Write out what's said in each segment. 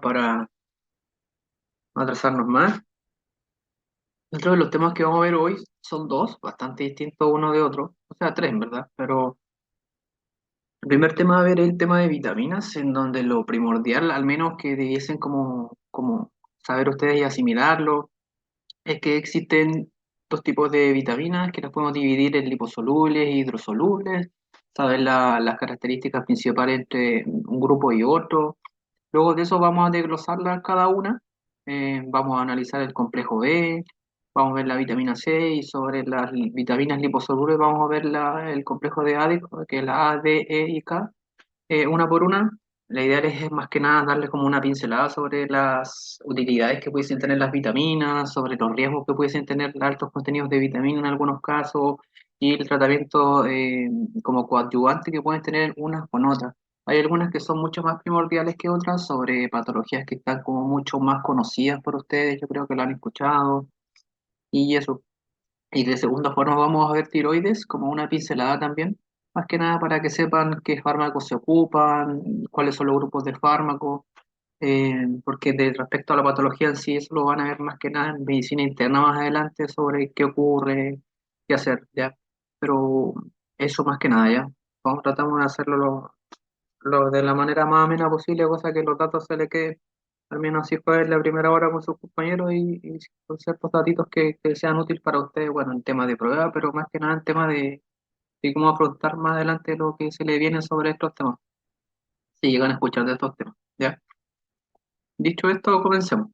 para no atrasarnos más. Dentro de los temas que vamos a ver hoy son dos, bastante distintos uno de otro, o sea, tres en verdad, pero el primer tema a ver es el tema de vitaminas, en donde lo primordial, al menos que debiesen como saber ustedes y asimilarlo, es que existen dos tipos de vitaminas que las podemos dividir en liposolubles e hidrosolubles, saber las características principales entre un grupo y otro. Luego de eso vamos a desglosarlas cada una. Vamos a analizar el complejo B, vamos a ver la vitamina C y sobre las vitaminas liposolubles vamos a ver el complejo de A, que es la A, D, E y K, una por una. La idea es más que nada darle como una pincelada sobre las utilidades que pudiesen tener las vitaminas, sobre los riesgos que pudiesen tener altos contenidos de vitamina en algunos casos y el tratamiento como coadyuvante que pueden tener unas con otras. Hay algunas que son mucho más primordiales que otras sobre patologías que están como mucho más conocidas por ustedes, yo creo que lo han escuchado y eso. Y de segunda forma vamos a ver tiroides como una pincelada también, más que nada para que sepan qué fármacos se ocupan, cuáles son los grupos de fármacos, porque de respecto a la patología en sí, eso lo van a ver más que nada en medicina interna más adelante sobre qué ocurre, qué hacer, ¿ya? Pero eso más que nada, ¿ya? Tratamos de hacerlo lo de la manera más amena posible, cosa que los datos se le queden. Al menos así fue en la primera hora con sus compañeros y con ciertos datitos que sean útiles para ustedes, bueno, en tema de prueba, pero más que nada en tema de cómo afrontar más adelante lo que se le viene sobre estos temas, si llegan a escuchar de estos temas, ¿ya? Dicho esto, comencemos.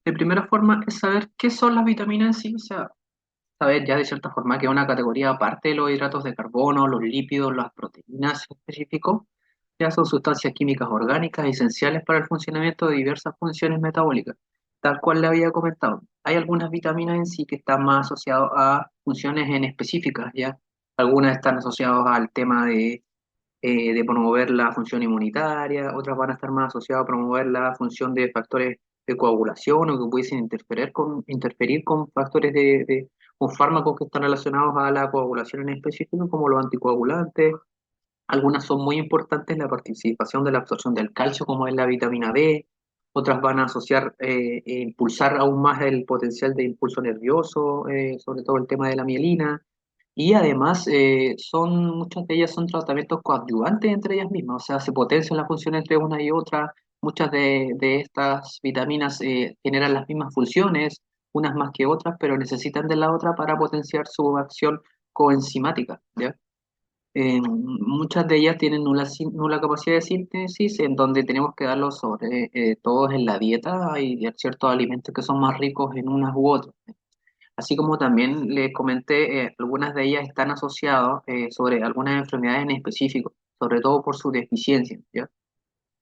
De primera forma es saber qué son las vitaminas en sí, o sea, saber ya de cierta forma que es una categoría aparte de los hidratos de carbono, los lípidos, las proteínas en específico, ya son sustancias químicas orgánicas esenciales para el funcionamiento de diversas funciones metabólicas. Tal cual le había comentado, hay algunas vitaminas en sí que están más asociadas a funciones en específicas, ¿ya? Algunas están asociadas al tema de promover la función inmunitaria, otras van a estar más asociadas a promover la función de factores de coagulación o que pudiesen interferir con factores con fármacos que están relacionados a la coagulación en específico, como los anticoagulantes. Algunas son muy importantes la participación de la absorción del calcio, como es la vitamina D. Otras van a asociar e impulsar aún más el potencial de impulso nervioso, sobre todo el tema de la mielina. Y además, muchas de ellas son tratamientos coadyuvantes entre ellas mismas, o sea, se potencia la función entre una y otra. Muchas de estas vitaminas generan las mismas funciones, unas más que otras, pero necesitan de la otra para potenciar su acción coenzimática, ¿ya? Muchas de ellas tienen nula capacidad de síntesis, en donde tenemos que darlos sobre todos en la dieta. Hay ciertos alimentos que son más ricos en unas u otras. Así como también les comenté, algunas de ellas están asociadas sobre algunas enfermedades en específico, sobre todo por su deficiencia, ¿ya?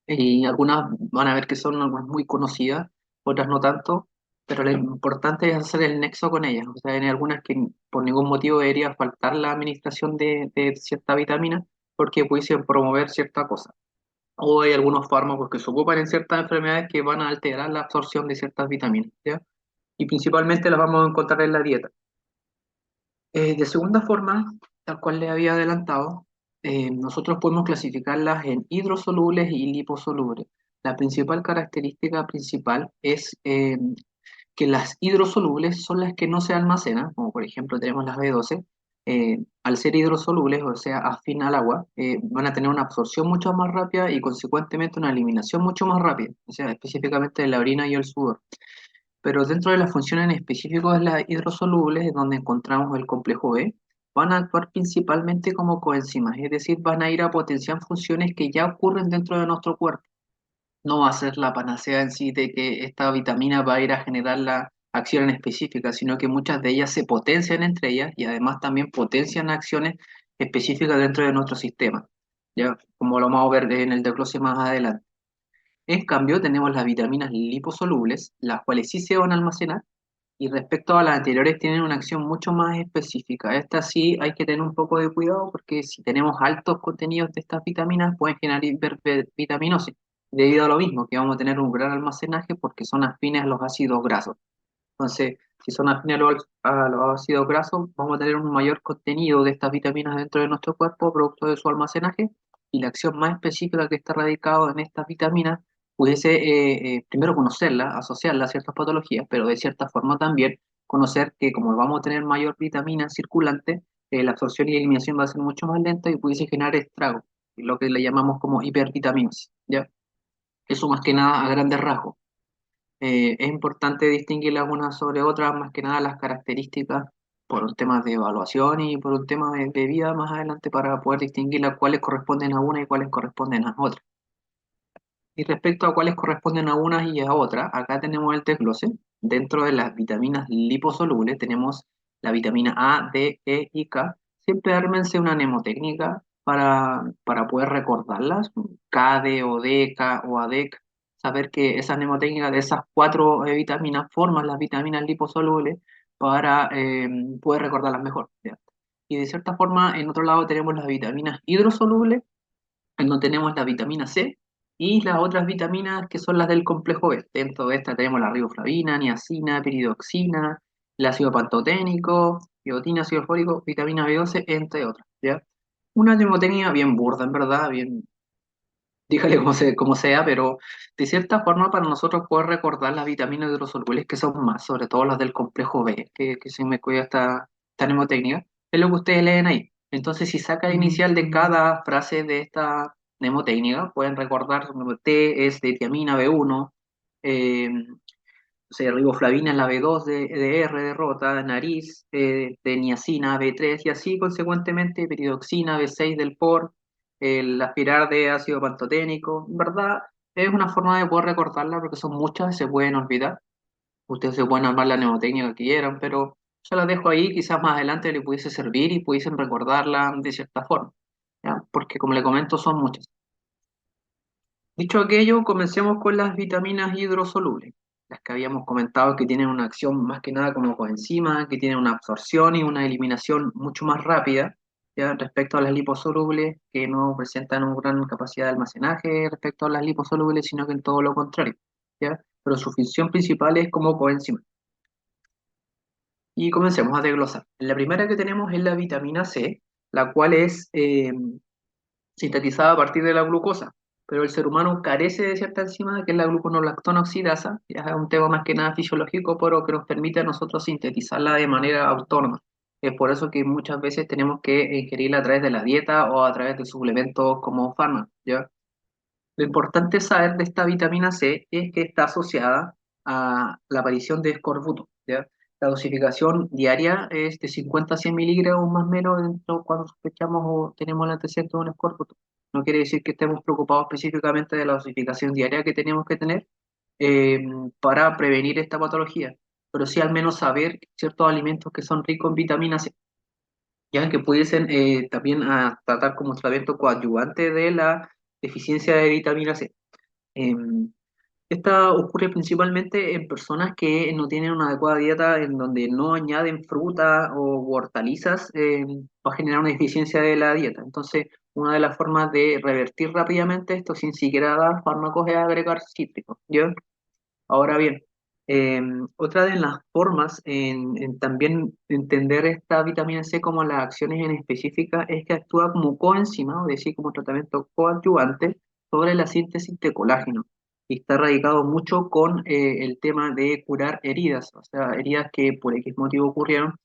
Y algunas van a ver que son algunas muy conocidas, otras no tanto, pero lo importante es hacer el nexo con ellas. O sea, hay algunas que por ningún motivo debería faltar la administración de cierta vitamina porque pudiesen promover cierta cosa. O hay algunos fármacos que se ocupan en ciertas enfermedades que van a alterar la absorción de ciertas vitaminas, ¿ya? Y principalmente las vamos a encontrar en la dieta. De segunda forma, tal cual le había adelantado, nosotros podemos clasificarlas en hidrosolubles y liposolubles. La principal característica principal es que las hidrosolubles son las que no se almacenan, como por ejemplo tenemos las B12, al ser hidrosolubles, o sea, afín al agua, van a tener una absorción mucho más rápida y consecuentemente una eliminación mucho más rápida, o sea, específicamente de la orina y el sudor. Pero dentro de las funciones en específico de las hidrosolubles, es donde encontramos el complejo B, van a actuar principalmente como coenzimas, es decir, van a ir a potenciar funciones que ya ocurren dentro de nuestro cuerpo. No va a ser la panacea en sí de que esta vitamina va a ir a generar la acción en específica, sino que muchas de ellas se potencian entre ellas y además también potencian acciones específicas dentro de nuestro sistema, ya como lo vamos a ver en el desglose más adelante. En cambio, tenemos las vitaminas liposolubles, las cuales sí se van a almacenar, y respecto a las anteriores tienen una acción mucho más específica. Estas sí hay que tener un poco de cuidado porque si tenemos altos contenidos de estas vitaminas pueden generar hipervitaminosis, debido a lo mismo, que vamos a tener un gran almacenaje porque son afines a los ácidos grasos. Entonces, si son afines a los ácidos grasos, vamos a tener un mayor contenido de estas vitaminas dentro de nuestro cuerpo, producto de su almacenaje, y la acción más específica que está radicada en estas vitaminas pudiese primero conocerla, asociarla a ciertas patologías, pero de cierta forma también conocer que como vamos a tener mayor vitamina circulante, la absorción y eliminación va a ser mucho más lenta y pudiese generar estragos, lo que le llamamos como hipervitaminas, ¿ya? Eso más que nada a grandes rasgos. Es importante distinguirlas unas sobre otras, más que nada las características por un tema de evaluación y por un tema de vida más adelante para poder distinguir cuáles corresponden a una y cuáles corresponden a otra. Y respecto a cuáles corresponden a unas y a otras, acá tenemos el desglose. Dentro de las vitaminas liposolubles tenemos la vitamina A, D, E y K. Siempre ármense una mnemotécnica para poder recordarlas. K, D o D, K o ADEC. Saber que esa mnemotécnica de esas cuatro vitaminas forman las vitaminas liposolubles para poder recordarlas mejor, ¿ya? Y de cierta forma, en otro lado tenemos las vitaminas hidrosolubles en donde tenemos la vitamina C y las otras vitaminas que son las del complejo B. Dentro de esta tenemos la riboflavina, niacina, piridoxina, el ácido pantoténico, biotina, ácido fólico, vitamina B12, entre otras, ¿ya? Una mnemotécnica bien burda, en verdad, bien, dígale como sea, pero de cierta forma para nosotros poder recordar las vitaminas hidrosolubles que son más, sobre todo las del complejo B, que se me cuida esta mnemotécnica, es lo que ustedes leen ahí. Entonces, si saca el inicial de cada frase de esta mnemotécnica, pueden recordar, como T es de tiamina B1, o sea, riboflavina es la B2 de R de rota, nariz de niacina B3 y así consecuentemente piridoxina B6 del POR, el aspirar de ácido pantoténico. En verdad es una forma de poder recordarla porque son muchas, se pueden olvidar. Ustedes se pueden armar la mnemotecnia que quieran, pero yo la dejo ahí, quizás más adelante le pudiese servir y pudiesen recordarla de cierta forma, ¿ya? Porque como le comento son muchas. Dicho aquello, comencemos con las vitaminas hidrosolubles, las que habíamos comentado que tienen una acción más que nada como coenzima, que tienen una absorción y una eliminación mucho más rápida, ¿ya? Respecto a las liposolubles, que no presentan una gran capacidad de almacenaje respecto a las liposolubles, sino que en todo lo contrario, ¿ya? Pero su función principal es como coenzima. Y comencemos a desglosar. La primera que tenemos es la vitamina C, la cual es sintetizada a partir de la glucosa, pero el ser humano carece de cierta enzima que es la gluconolactona oxidasa, ya es un tema más que nada fisiológico, pero que nos permite a nosotros sintetizarla de manera autónoma. Es por eso que muchas veces tenemos que ingerirla a través de la dieta o a través de suplementos como fármacos, ¿ya? Lo importante saber de esta vitamina C es que está asociada a la aparición de escorbuto, ¿ya? La dosificación diaria es de 50 a 100 miligramos más o menos dentro cuando sospechamos o tenemos el antecedente de un escorbuto. No quiere decir que estemos preocupados específicamente de la dosificación diaria que tenemos que tener eh, para prevenir esta patología, pero sí al menos saber ciertos alimentos que son ricos en vitamina C, ya que pudiesen también tratar como tratamiento coadyuvante de la deficiencia de vitamina C. Em, Esta ocurre principalmente en personas que no tienen una adecuada dieta en donde no añaden fruta o hortalizas, va a generar una deficiencia de la dieta. Entonces, una de las formas de revertir rápidamente esto sin siquiera dar fármacos es agregar cítricos, ¿ya? Ahora bien, otra de las formas en también entender esta vitamina C como las acciones en específica es que actúa como coenzima, o decir, como tratamiento coadyuvante sobre la síntesis de colágeno. Y está radicado mucho con el tema de curar heridas, o sea, heridas que por X motivo ocurrieron,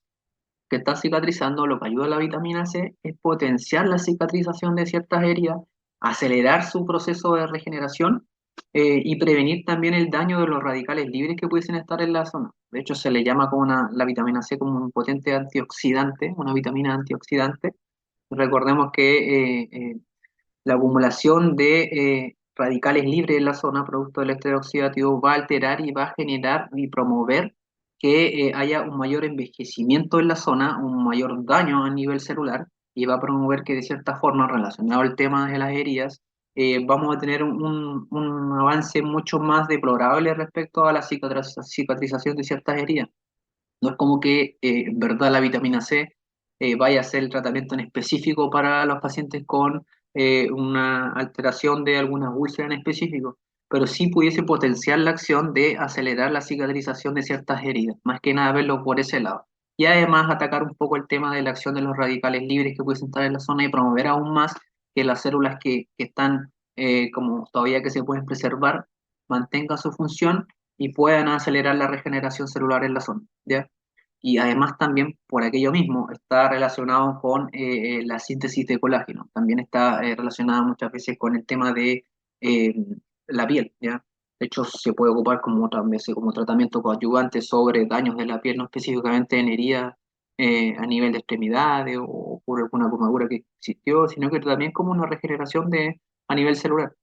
que está cicatrizando. Lo que ayuda a la vitamina C es potenciar la cicatrización de ciertas heridas, acelerar su proceso de regeneración y prevenir también el daño de los radicales libres que pudiesen estar en la zona. De hecho, se le llama como la vitamina C como un potente antioxidante, una vitamina antioxidante. Recordemos que la acumulación de radicales libres en la zona, producto del estrés oxidativo, va a alterar y va a generar y promover que haya un mayor envejecimiento en la zona, un mayor daño a nivel celular, y va a promover que de cierta forma, relacionado al tema de las heridas, vamos a tener un avance mucho más deplorable respecto a la cicatrización de ciertas heridas. No es como que en verdad la vitamina C vaya a ser el tratamiento en específico para los pacientes con una alteración de alguna úlcera en específico, pero sí pudiese potenciar la acción de acelerar la cicatrización de ciertas heridas, más que nada verlo por ese lado. Y además atacar un poco el tema de la acción de los radicales libres que pueden estar en la zona y promover aún más que las células que están como todavía que se pueden preservar mantenga su función y puedan acelerar la regeneración celular en la zona, ¿ya? Y además también por aquello mismo está relacionado con la síntesis de colágeno, también está relacionada muchas veces con el tema de eh, la piel, ¿ya? De hecho, se puede ocupar como otras veces como tratamiento coadyuvante sobre daños de la piel, no específicamente en heridas a nivel de extremidades o por alguna quemadura que existió, sino que también como una regeneración a nivel celular,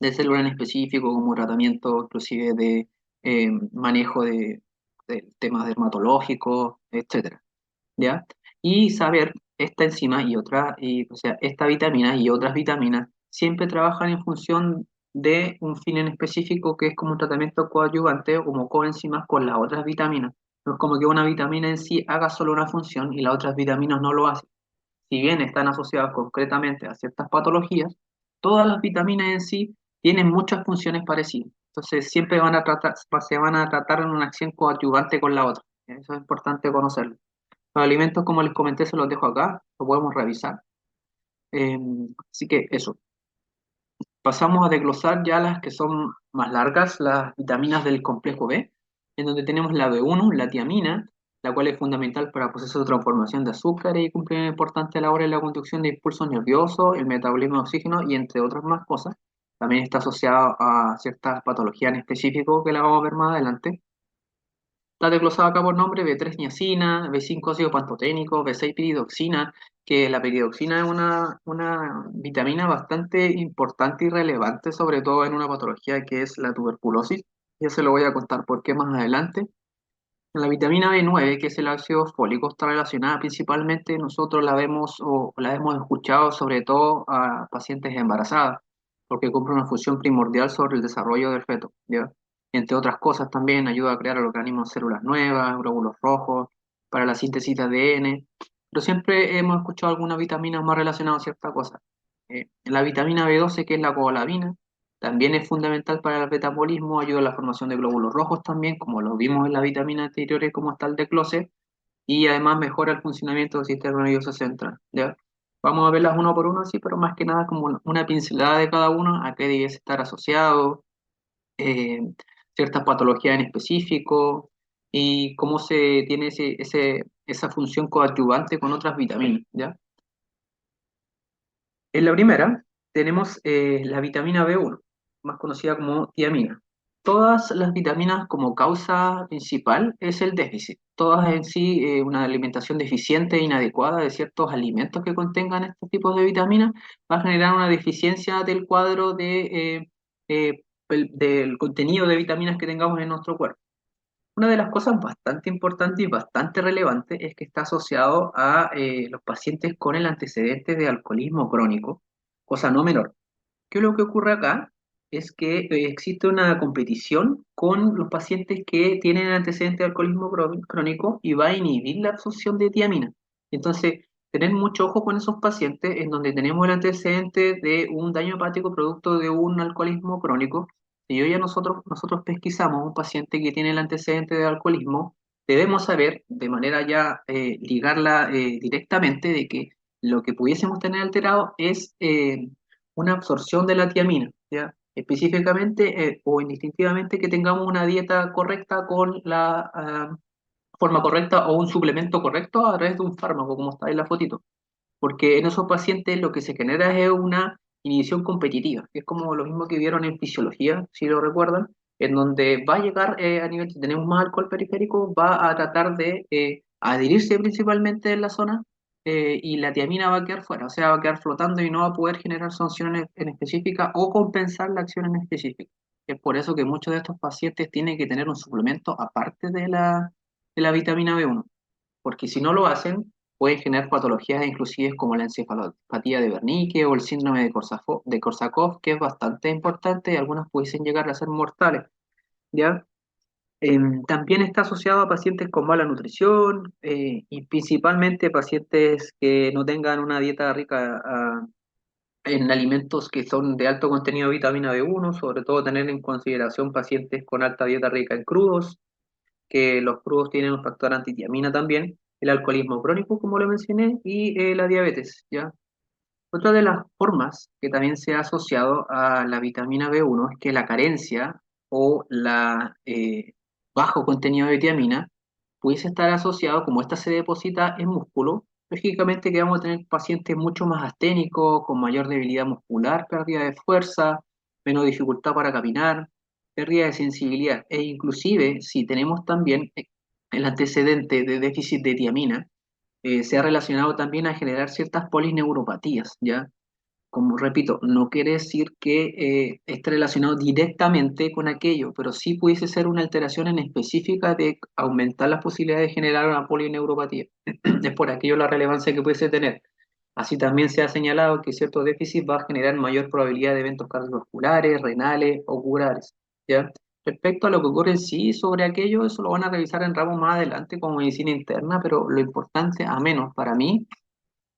de célula en específico, como tratamiento inclusive de manejo de temas dermatológicos, etcétera, ¿ya? Y saber esta enzima y otra, o sea, esta vitamina y otras vitaminas siempre trabajan en función de un fin en específico que es como un tratamiento coadyuvante o como coenzimas con las otras vitaminas. No es como que una vitamina en sí haga solo una función y las otras vitaminas no lo hacen. Si bien están asociadas concretamente a ciertas patologías, todas las vitaminas en sí tienen muchas funciones parecidas. Entonces siempre se van a tratar en una acción coadyuvante con la otra. Eso es importante conocerlo. Los alimentos, como les comenté, se los dejo acá, lo podemos revisar. Eh, Así que eso. Pasamos a desglosar ya las que son más largas, las vitaminas del complejo B, en donde tenemos la B1, la tiamina, la cual es fundamental para el proceso de transformación de azúcares y cumple una importante labor en la conducción de impulsos nerviosos, el metabolismo de oxígeno y entre otras más cosas. También está asociado a ciertas patologías en específico que la vamos a ver más adelante. Está desglosado acá por nombre: B3 niacina, B5 ácido pantoténico, B6 piridoxina, que la piridoxina es una vitamina bastante importante y relevante, sobre todo en una patología que es la tuberculosis. Ya se lo voy a contar por qué más adelante. La vitamina B9, que es el ácido fólico, está relacionada principalmente, nosotros la vemos o la hemos escuchado sobre todo a pacientes embarazadas, porque cumple una función primordial sobre el desarrollo del feto, ¿ya? Entre otras cosas también ayuda a crear al organismo células nuevas, glóbulos rojos, para la síntesis de ADN, pero siempre hemos escuchado algunas vitaminas más relacionadas a ciertas cosas. La vitamina B12, que es la cobalamina, también es fundamental para el metabolismo, ayuda a la formación de glóbulos rojos también, como lo vimos en las vitaminas anteriores, como está el desglose, y además mejora el funcionamiento del sistema nervioso central, ¿ya? Vamos a verlas uno por uno, así, pero más que nada como una pincelada de cada uno, a qué debe estar asociado, eh, ciertas patologías en específico, y cómo se tiene esa función coadyuvante con otras vitaminas, ¿ya? En la primera tenemos la vitamina B1, más conocida como tiamina. Todas las vitaminas como causa principal es el déficit. Todas en sí, una alimentación deficiente e inadecuada de ciertos alimentos que contengan estos tipos de vitaminas va a generar una deficiencia del cuadro del contenido de vitaminas que tengamos en nuestro cuerpo. Una de las cosas bastante importantes y bastante relevantes es que está asociado a los pacientes con el antecedente de alcoholismo crónico, cosa no menor. ¿Qué es lo que ocurre acá? Es que existe una competición con los pacientes que tienen antecedente de alcoholismo crónico y va a inhibir la absorción de tiamina. Entonces, tener mucho ojo con esos pacientes en donde tenemos el antecedente de un daño hepático producto de un alcoholismo crónico. Si yo ya nosotros pesquisamos un paciente que tiene el antecedente de alcoholismo, debemos saber de manera ya ligarla directamente de que lo que pudiésemos tener alterado es una absorción de la tiamina, ¿ya? Específicamente o indistintivamente que tengamos una dieta correcta con la forma correcta o un suplemento correcto a través de un fármaco, como está en la fotito. Porque en esos pacientes lo que se genera es una inhibición competitiva, que es como lo mismo que vieron en fisiología, si lo recuerdan, en donde va a llegar a nivel, si tenemos más alcohol periférico, va a tratar de adherirse principalmente en la zona y la tiamina va a quedar fuera, o sea, va a quedar flotando y no va a poder generar sanciones en específica o compensar la acción en específica. Es por eso que muchos de estos pacientes tienen que tener un suplemento aparte de la vitamina B1 porque si no lo hacen, pueden generar patologías inclusive como la encefalopatía de Wernicke o el síndrome de Korsakoff, que es bastante importante y algunas pudiesen llegar a ser mortales, ¿ya? También está asociado a pacientes con mala nutrición y principalmente pacientes que no tengan una dieta rica en alimentos que son de alto contenido de vitamina B1, sobre todo tener en consideración pacientes con alta dieta rica en crudos, que los crudos tienen un factor antitiamina también, el alcoholismo crónico, como lo mencioné, y la diabetes, ¿ya? Otra de las formas que también se ha asociado a la vitamina B1 es que la carencia o la bajo contenido de tiamina pudiese estar asociado, como esta se deposita en músculo, lógicamente que vamos a tener pacientes mucho más asténicos, con mayor debilidad muscular, pérdida de fuerza, menos dificultad para caminar, pérdida de sensibilidad, e inclusive si tenemos también el antecedente de déficit de tiamina, se ha relacionado también a generar ciertas polineuropatías, ¿ya? Como repito, no quiere decir que esté relacionado directamente con aquello, pero sí pudiese ser una alteración en específica de aumentar las posibilidades de generar una polineuropatía. Es por aquello la relevancia que pudiese tener. Así también se ha señalado que cierto déficit va a generar mayor probabilidad de eventos cardiovasculares, renales o oculares, ¿ya? Respecto a lo que ocurre en sí sobre aquello, eso lo van a revisar en ramos más adelante como medicina interna, pero lo importante, a menos para mí,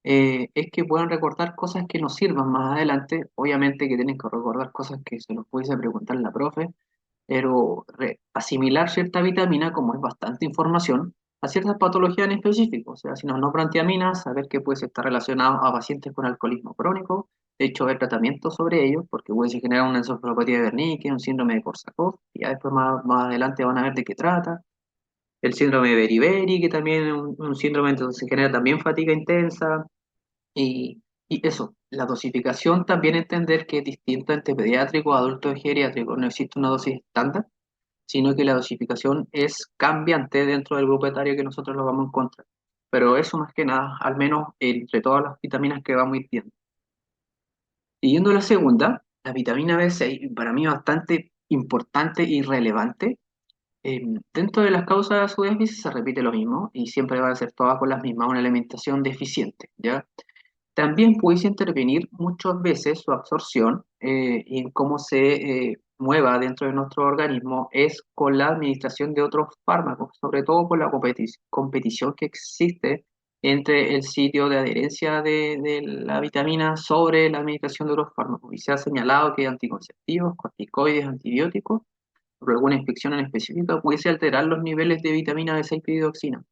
es que puedan recordar cosas que nos sirvan más adelante. Obviamente que tienen que recordar cosas que se nos pudiese preguntar la profe, pero asimilar cierta vitamina, como es bastante información, a ciertas patologías en específico. O sea, si nos nombran tiaminas, saber que puede estar relacionado a pacientes con alcoholismo crónico. De hecho, ver tratamientos sobre ellos, porque puede generar una encefalopatía de Wernicke, un síndrome de Korsakoff, y ya después más adelante van a ver de qué trata. El síndrome de Beriberi, que también es un síndrome en donde se genera también fatiga intensa, y eso, la dosificación también entender que es distinta entre pediátrico, adulto y geriátrico. No existe una dosis estándar, sino que la dosificación es cambiante dentro del grupo etario que nosotros lo vamos a encontrar. Pero eso más que nada, al menos entre todas las vitaminas que vamos a ir viendo. Siguiendo la segunda, la vitamina B6, para mí bastante importante y relevante. Dentro de las causas de su déficit se repite lo mismo y siempre va a ser todas con las mismas, una alimentación deficiente, ¿ya? También pudiese intervenir muchas veces su absorción y en cómo se mueva dentro de nuestro organismo es con la administración de otros fármacos, sobre todo por la competición que existe entre el sitio de adherencia de la vitamina sobre la administración de otros fármacos. Y se ha señalado que anticonceptivos, corticoides, antibióticos, por alguna infección en específico, pudiese alterar los niveles de vitamina B6 piridoxina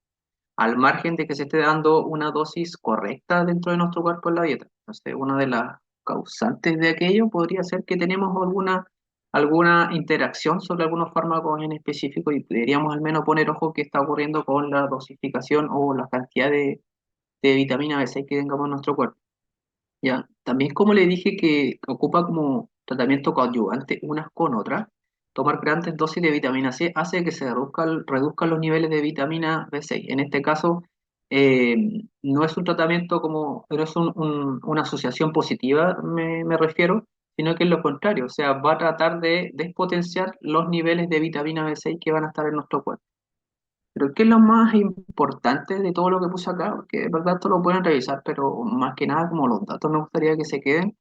al margen de que se esté dando una dosis correcta dentro de nuestro cuerpo en la dieta. Entonces, una de las causantes de aquello podría ser que tenemos alguna interacción sobre algunos fármacos en específico y deberíamos al menos poner ojo qué está ocurriendo con la dosificación o la cantidad de vitamina B6 que tengamos en nuestro cuerpo. Ya, también como le dije que ocupa como tratamiento coadyuvante unas con otras, tomar grandes dosis de vitamina C hace que se reduzcan los niveles de vitamina B6. En este caso, eh, no es un tratamiento como, pero es una asociación positiva, me refiero, sino que es lo contrario, o sea, va a tratar de despotenciar los niveles de vitamina B6 que van a estar en nuestro cuerpo. Pero ¿qué es lo más importante de todo lo que puse acá? Porque de verdad esto lo pueden revisar, pero más que nada como los datos me gustaría que se queden.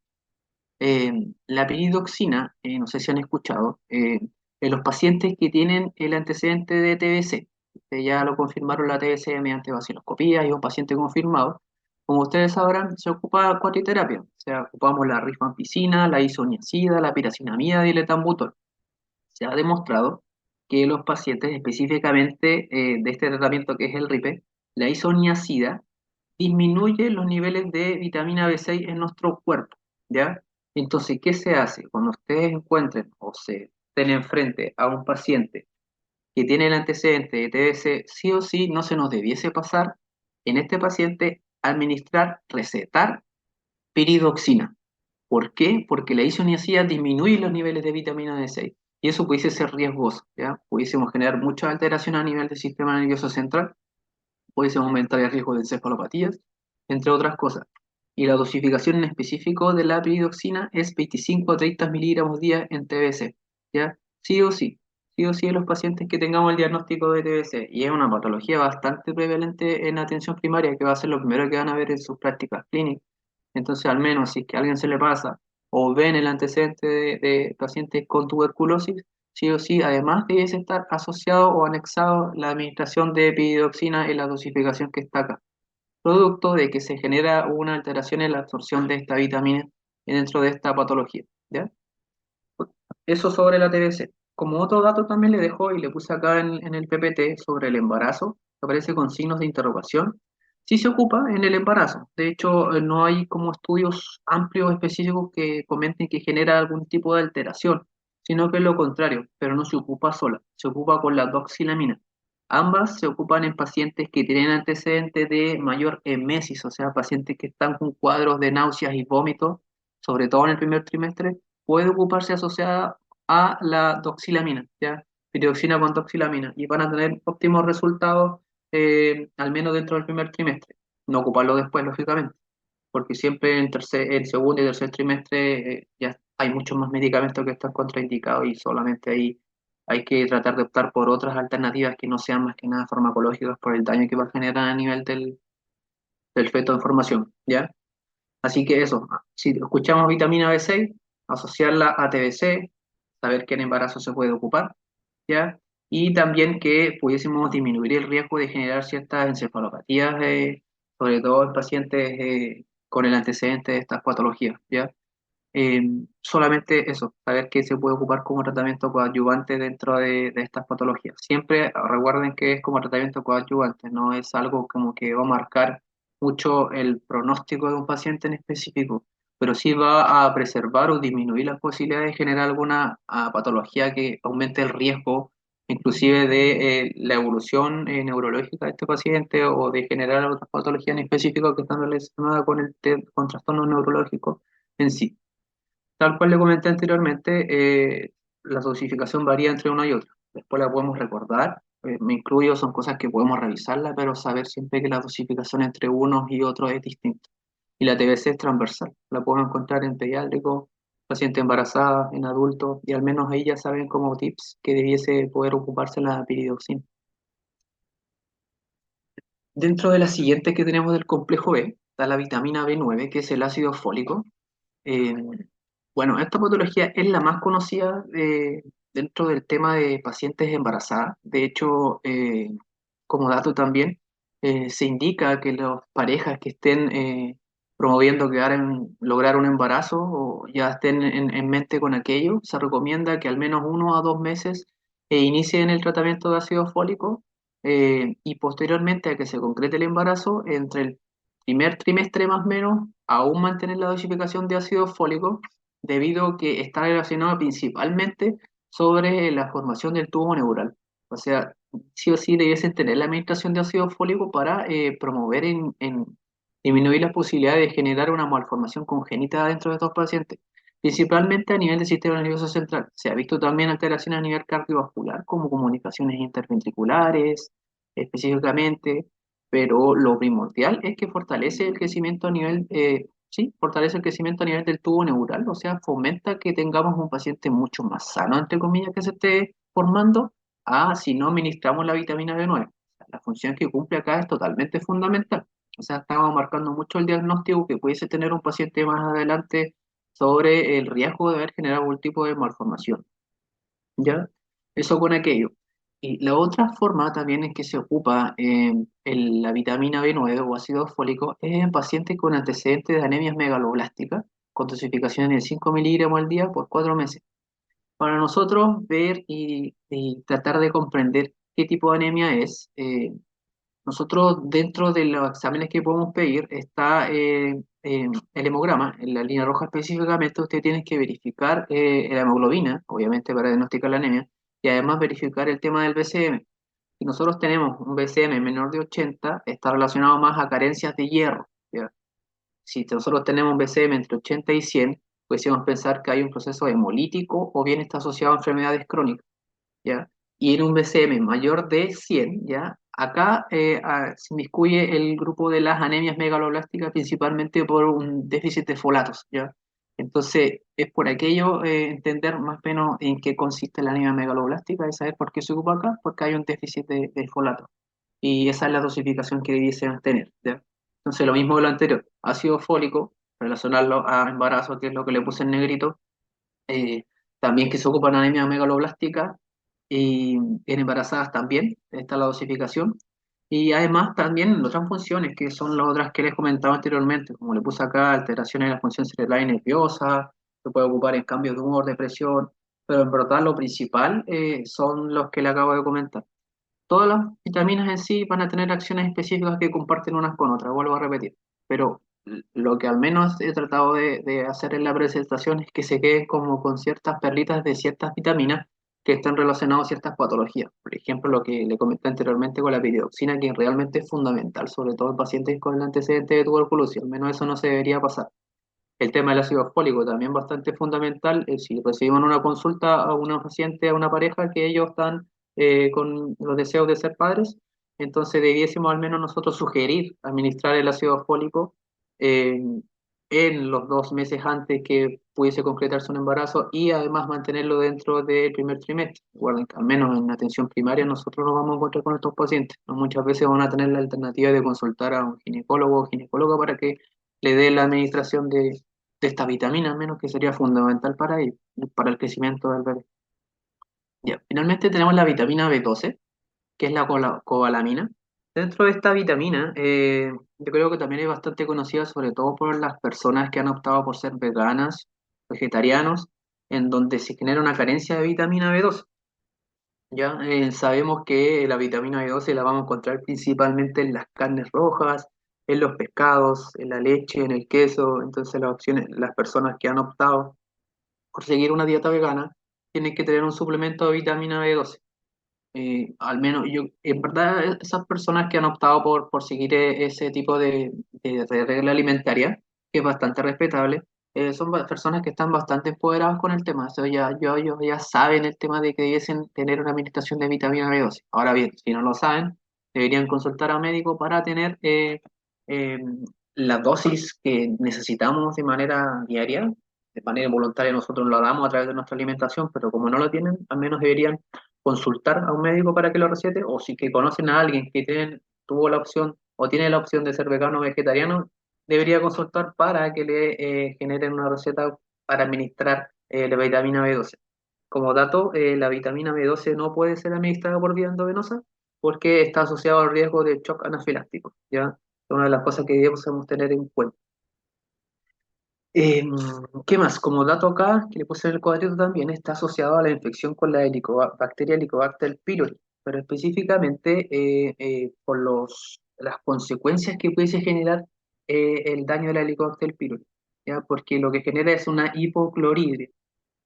La piridoxina, no sé si han escuchado, en los pacientes que tienen el antecedente de TBC, que ya lo confirmaron la TBC mediante vaciloscopía y un paciente confirmado, como ustedes sabrán, se ocupa cuatriterapia, o sea, ocupamos la rifampicina, la isoniazida, la piracinamida y el etambutol. Se ha demostrado que los pacientes específicamente de este tratamiento que es el RIPE, la isoniazida, disminuye los niveles de vitamina B6 en nuestro cuerpo, ¿ya? Entonces, ¿qué se hace? Cuando ustedes encuentren o se estén enfrente a un paciente que tiene el antecedente de TBC, sí o sí no se nos debiese pasar en este paciente administrar, recetar piridoxina. ¿Por qué? Porque la isoniazida disminuye los niveles de vitamina D6 y eso pudiese ser riesgoso, ¿ya? Pudiésemos generar mucha alteración a nivel del sistema nervioso central, pudiésemos aumentar el riesgo de encefalopatías, entre otras cosas. Y la dosificación en específico de la piridoxina es 25 a 30 miligramos día en TBC, ¿ya? Sí o sí en los pacientes que tengamos el diagnóstico de TBC y es una patología bastante prevalente en atención primaria que va a ser lo primero que van a ver en sus prácticas clínicas. Entonces, al menos si es que a alguien se le pasa o ven el antecedente de pacientes con tuberculosis, sí o sí, además debe estar asociado o anexado la administración de epididoxina en la dosificación que está acá, producto de que se genera una alteración en la absorción de esta vitamina dentro de esta patología, ¿ya? Eso sobre la TBC. Como otro dato también le dejo y le puse acá en el PPT sobre el embarazo, que aparece con signos de interrogación. Sí se ocupa en el embarazo. De hecho, no hay como estudios amplios específicos que comenten que genera algún tipo de alteración. sino que es lo contrario, pero no se ocupa sola, se ocupa con la doxilamina. Ambas se ocupan en pacientes que tienen antecedentes de mayor emesis, o sea, pacientes que están con cuadros de náuseas y vómitos, sobre todo en el primer trimestre, puede ocuparse asociada a la doxilamina, ¿ya? Piroxina con doxilamina, y van a tener óptimos resultados, al menos dentro del primer trimestre. No ocuparlo después, lógicamente, porque siempre en segundo y tercer trimestre ya hay muchos más medicamentos que están contraindicados y solamente ahí hay que tratar de optar por otras alternativas que no sean más que nada farmacológicas por el daño que va a generar a nivel del feto en formación, ¿ya? Así que eso, si escuchamos vitamina B6, asociarla a TBC, saber que en embarazo se puede ocupar, ¿ya? Y también que pudiésemos disminuir el riesgo de generar ciertas encefalopatías, sobre todo en pacientes con el antecedente de estas patologías, ¿ya? Eh, Solamente eso, saber que se puede ocupar como tratamiento coadyuvante dentro de estas patologías. Siempre recuerden que es como tratamiento coadyuvante, no es algo como que va a marcar mucho el pronóstico de un paciente en específico, pero sí va a preservar o disminuir las posibilidades de generar alguna patología que aumente el riesgo, inclusive de la evolución neurológica de este paciente o de generar otras patologías en específico que están relacionadas con con trastornos neurológicos en sí. Tal cual le comenté anteriormente, la dosificación varía entre una y otra. Después la podemos recordar, me incluyo, son cosas que podemos revisarla, pero saber siempre que la dosificación entre unos y otros es distinta. Y la TBC es transversal, la podemos encontrar en pediátricos, pacientes embarazadas, en adultos, y al menos ahí ya saben como tips que debiese poder ocuparse la piridoxina. Dentro de la siguiente que tenemos del complejo B, está la vitamina B9, que es el ácido fólico. Eh, bueno, esta patología es la más conocida dentro del tema de pacientes embarazadas. De hecho, como dato también, se indica que las parejas que estén promoviendo lograr un embarazo o ya estén en mente con aquello, se recomienda que al menos 1 a 2 meses inicien el tratamiento de ácido fólico, y posteriormente a que se concrete el embarazo, entre el primer trimestre más o menos, aún mantener la dosificación de ácido fólico, debido a que está relacionado principalmente sobre la formación del tubo neural. O sea, sí o sí debiesen tener la administración de ácido fólico para promover en disminuir las posibilidades de generar una malformación congénita dentro de estos pacientes, principalmente a nivel del sistema nervioso central. Se ha visto también alteraciones a nivel cardiovascular, como comunicaciones interventriculares, específicamente, pero lo primordial es que fortalece el crecimiento a nivel, sí, fortalece el crecimiento a nivel del tubo neural, o sea, fomenta que tengamos un paciente mucho más sano, entre comillas, que se esté formando, a si no administramos la vitamina B9. La función que cumple acá es totalmente fundamental. O sea, estamos marcando mucho el diagnóstico que pudiese tener un paciente más adelante sobre el riesgo de haber generado algún tipo de malformación. ¿Ya? Eso con aquello. Y la otra forma también en que se ocupa la vitamina B9 o ácido fólico es en pacientes con antecedentes de anemias megaloblásticas, con dosificación de 5 miligramos al día por 4 meses. Para nosotros ver y tratar de comprender qué tipo de anemia es, nosotros dentro de los exámenes que podemos pedir está el hemograma. En la línea roja específicamente usted tiene que verificar la hemoglobina, obviamente para diagnosticar la anemia, y además verificar el tema del BCM. Si nosotros tenemos un BCM menor de 80, está relacionado más a carencias de hierro, ¿ya? Si nosotros tenemos un BCM entre 80 y 100, pudiésemos pensar que hay un proceso hemolítico o bien está asociado a enfermedades crónicas. ¿Ya? Y en un BCM mayor de 100, ¿ya? Acá se inmiscuye el grupo de las anemias megaloblásticas principalmente por un déficit de folatos, ¿ya? Entonces, es por aquello entender más o menos en qué consiste la anemia megaloblástica y saber por qué se ocupa acá, porque hay un déficit de folato. Y esa es la dosificación que debiesen tener, ¿ya? Entonces, lo mismo que lo anterior, ácido fólico, relacionarlo a embarazo, que es lo que le puse en negrito, eh, también que se ocupan anemia megaloblástica y en embarazadas también está la dosificación. Y además también otras funciones que son las otras que les comentaba anteriormente, como le puse acá, alteraciones de la función cerebral y nerviosa, se puede ocupar en cambios de humor, depresión, pero en verdad lo principal son los que le acabo de comentar. Todas las vitaminas en sí van a tener acciones específicas que comparten unas con otras, vuelvo a repetir, pero lo que al menos he tratado de hacer en la presentación es que se queden como con ciertas perlitas de ciertas vitaminas que están relacionadas a ciertas patologías. Por ejemplo, lo que le comenté anteriormente con la piridoxina, que realmente es fundamental, sobre todo en pacientes con el antecedente de tuberculosis, al menos eso no se debería pasar. El tema del ácido fólico también bastante fundamental. Si recibimos una consulta a una paciente, a una pareja que ellos están con los deseos de ser padres, entonces debiésemos al menos nosotros sugerir administrar el ácido fólico eh, en los 2 meses antes que pudiese concretarse un embarazo y además mantenerlo dentro del primer trimestre. Recuerden que al menos en atención primaria nosotros nos vamos a encontrar con estos pacientes. ¿No? Muchas veces van a tener la alternativa de consultar a un ginecólogo o ginecóloga para que le dé la administración de esta vitamina, al menos que sería fundamental para ello, para el crecimiento del bebé. Ya, finalmente tenemos la vitamina B12, que es la cobalamina. Dentro de esta vitamina, yo creo que también es bastante conocida sobre todo por las personas que han optado por ser veganas, vegetarianos, en donde se genera una carencia de vitamina B12. Ya sabemos que la vitamina B12 la vamos a encontrar principalmente en las carnes rojas, en los pescados, en la leche, en el queso. Entonces las opciones, las personas que han optado por seguir una dieta vegana tienen que tener un suplemento de vitamina B12. Al menos yo, en verdad, esas personas que han optado por seguir ese tipo de regla alimentaria, que es bastante respetable, son personas que están bastante empoderadas con el tema. O sea, ellos ya saben el tema de que debiesen tener una administración de vitamina B12. Ahora bien, si no lo saben, deberían consultar a un médico para tener eh, la dosis que necesitamos de manera diaria. De manera voluntaria nosotros lo damos a través de nuestra alimentación, pero como no lo tienen, al menos deberían consultar a un médico para que lo recete, o si que conocen a alguien que tuvo la opción o tiene la opción de ser vegano o vegetariano, debería consultar para que le generen una receta para administrar la vitamina B12. Como dato, la vitamina B12 no puede ser administrada por vía endovenosa porque está asociado al riesgo de shock anafiláctico, ¿ya? Es una de las cosas que debemos tener en cuenta. Eh, ¿Qué más? Como dato acá, que le puse en el cuadrito también, está asociado a la infección con la bacteria Helicobacter pylori, pero específicamente por las consecuencias que pudiese generar el daño de la Helicobacter pylori, ¿ya? Porque lo que genera es una hipocloridria.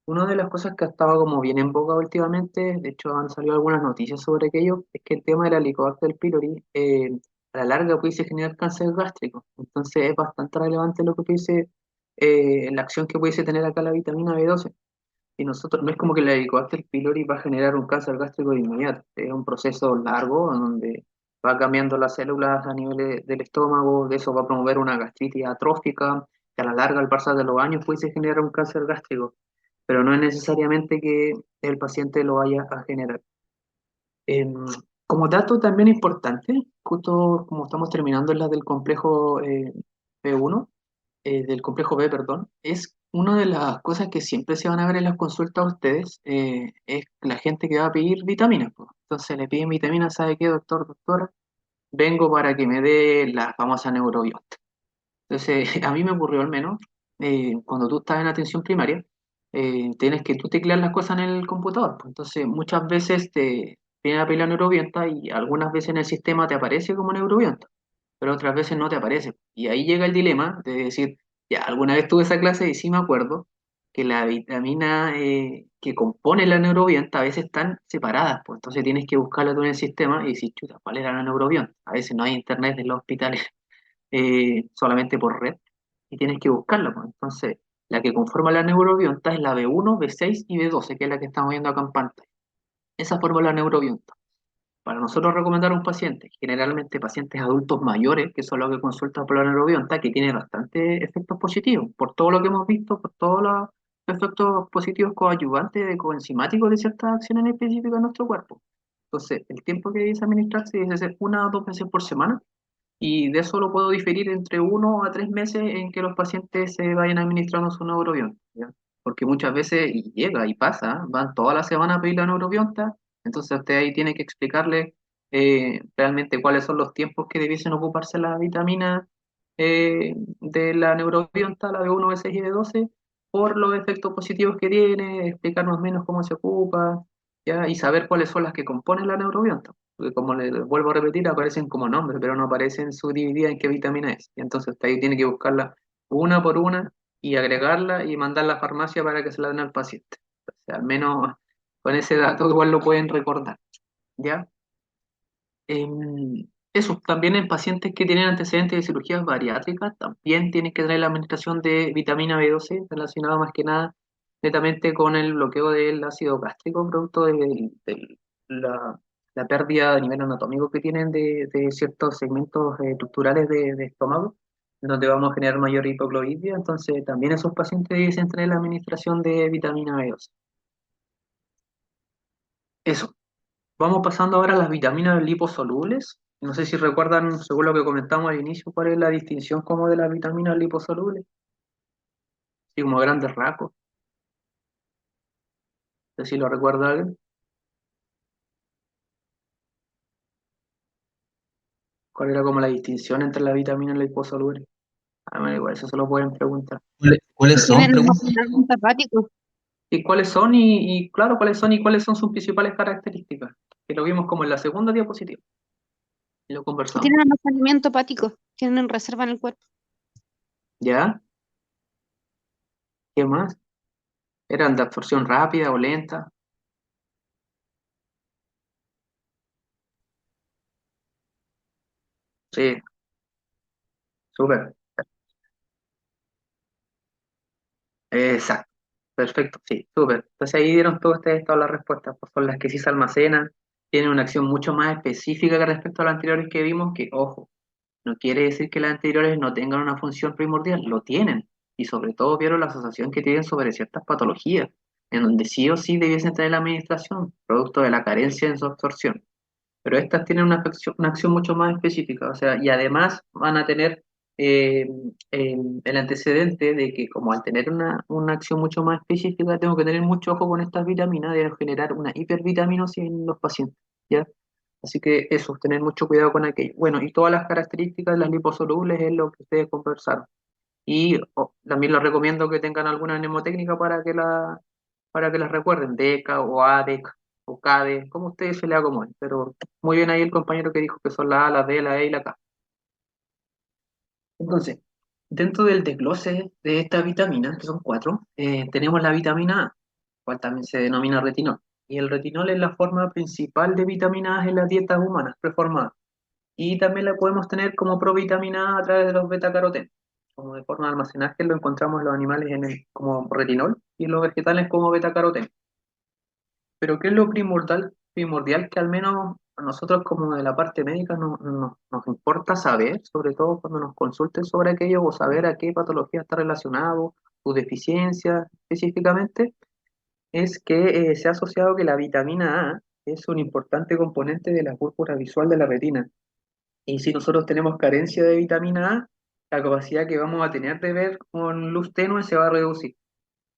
Una de las cosas que ha estado como bien en boga últimamente, de hecho han salido algunas noticias sobre aquello, es que el tema de la Helicobacter pylori a la larga pudiese generar cáncer gástrico. Entonces es bastante relevante lo que pudiese, la acción que pudiese tener acá la vitamina B12. Y nosotros, no es como que la Helicobacter pylori va a generar un cáncer gástrico de inmediato, es un proceso largo en donde va cambiando las células a nivel del estómago, de eso va a promover una gastritis atrófica, que a la larga, al pasar de los años, pudiese generar un cáncer gástrico, pero no es necesariamente que el paciente lo vaya a generar. Em, Como dato también importante, justo como estamos terminando en la del complejo B1, del complejo B, perdón, es una de las cosas que siempre se van a ver en las consultas a ustedes, es la gente que va a pedir vitaminas, pues. Entonces le piden vitaminas, ¿sabe qué, doctor, doctora? Vengo para que me dé la famosa neurobiota. Entonces, a mí me ocurrió al menos, cuando tú estás en atención primaria, tienes que tú teclear las cosas en el computador, pues. Entonces, muchas veces te viene a pedir la neurobiota y algunas veces en el sistema te aparece como neurobiota, pero otras veces no te aparece. Y ahí llega el dilema de decir, ya, alguna vez tuve esa clase y sí me acuerdo que la vitamina que compone la neurobiota a veces están separadas, pues entonces tienes que buscarla tú en el sistema y decir, chuta, ¿cuál era la neurobiota? A veces no hay internet en los hospitales solamente por red y tienes que buscarla, pues. Entonces, la que conforma la neurobionta es la B1, B6 y B12, que es la que estamos viendo acá en pantalla. Esa forma la neurobionta. Para nosotros recomendar a un paciente, generalmente pacientes adultos mayores, que son los que consultan por la neurobionta, que tiene bastante efectos positivos, por todo lo que hemos visto, por todos los efectos positivos coadyuvantes, de coenzimáticos de ciertas acciones específicas en nuestro cuerpo. Entonces, el tiempo que debe administrarse debe ser 1 o 2 veces por semana y de eso lo puedo diferir entre 1 a 3 meses en que los pacientes se vayan administrando su neurobión, ¿ya? Porque muchas veces, y llega y pasa, van toda la semana a pedir la neurobionta, entonces usted ahí tiene que explicarle realmente cuáles son los tiempos que debiesen ocuparse la vitamina de la neurobionta, la B1, B6 y B12, por los efectos positivos que tiene, explicar más o menos cómo se ocupa, ¿ya? Y saber cuáles son las que componen la neurobiota. Porque como le vuelvo a repetir, aparecen como nombres, pero no aparecen subdivididas en qué vitamina es. Y entonces usted ahí tiene que buscarla una por una y agregarla y mandarla a la farmacia para que se la den al paciente. O sea, al menos con ese dato igual lo pueden recordar, ¿ya? Eso, también en pacientes que tienen antecedentes de cirugías bariátricas, también tienen que tener la administración de vitamina B12, relacionada más que nada netamente con el bloqueo del ácido gástrico, producto de la, la pérdida a nivel anatómico que tienen de ciertos segmentos estructurales de estómago, en donde vamos a generar mayor hipoglobidia. Entonces, también esos pacientes deben tener la administración de vitamina B12. Eso. Vamos pasando ahora a las vitaminas liposolubles. No sé si recuerdan, según lo que comentamos al inicio, cuál es la distinción como de las vitaminas liposolubles. Así como a grandes rasgos. No sé si lo recuerda alguien. ¿Cuál era como la distinción entre las vitaminas liposolubles? Ah, bueno, igual eso se lo pueden preguntar. ¿Cuáles son? Tienen Pregunta. almacenamiento hepático. ¿Y cuáles son? Claro, cuáles son sus principales características. Que lo vimos como en la segunda diapositiva. Y lo Que conversamos. tienen almacenamiento hepático. Tienen reserva en el cuerpo. ¿Ya? ¿Qué más? ¿Eran de absorción rápida o lenta? Sí, súper. Exacto. Perfecto, sí, súper. Entonces ahí dieron todas ustedes todas las respuestas, pues son las que sí se almacenan, tienen una acción mucho más específica que respecto a las anteriores que vimos, que ojo, no quiere decir que las anteriores no tengan una función primordial, lo tienen, y sobre todo vieron la asociación que tienen sobre ciertas patologías, en donde sí o sí debiesen tener la administración, producto de la carencia en su absorción, pero estas tienen una acción mucho más específica, o sea, y además van a tener eh, el antecedente de que como al tener una acción mucho más específica, tengo que tener mucho ojo con estas vitaminas, de generar una hipervitaminosis en los pacientes, ¿ya? Así que eso, tener mucho cuidado con aquello. Bueno, y todas las características de las liposolubles es lo que ustedes conversaron. Y también les recomiendo que tengan alguna mnemotécnica para que las recuerden, DECA o ADEC o CADE, como ustedes se le acomoden. Pero muy bien ahí el compañero que dijo que son la A, la D, la E y la K. Entonces, dentro del desglose de estas vitaminas, que son cuatro, tenemos la vitamina A, cual también se denomina retinol. Y el retinol es la forma principal de vitamina A en las dietas humanas preformadas. Y también la podemos tener como provitamina A través de los betacarotenos. Como de forma de almacenaje lo encontramos en los animales como retinol y en los vegetales como betacaroteno. Pero ¿qué es lo primordial que al menos a nosotros como de la parte médica nos importa saber, sobre todo cuando nos consulten sobre aquello o saber a qué patología está relacionado, su deficiencia específicamente? Es que se ha asociado que la vitamina A es un importante componente de la púrpura visual de la retina. Y si nosotros tenemos carencia de vitamina A, la capacidad que vamos a tener de ver con luz tenue se va a reducir.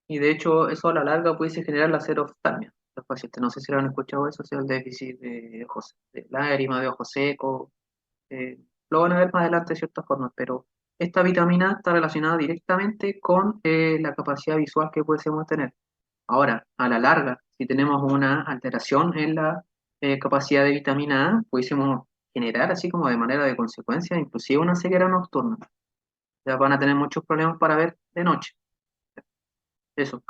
Y de hecho, eso a la larga puede generar la xeroftalmia. Los pacientes, no sé si lo han escuchado eso, sea el déficit de ojos, de lágrima, de ojos secos. eh, lo van a ver más adelante de ciertas formas, pero esta vitamina está relacionada directamente con la capacidad visual que pudiésemos tener. Ahora, a la larga, si tenemos una alteración en la capacidad de vitamina A, pudiésemos generar, así como de manera de consecuencia, inclusive una ceguera nocturna. Ya van a tener muchos problemas para ver de noche. Eso.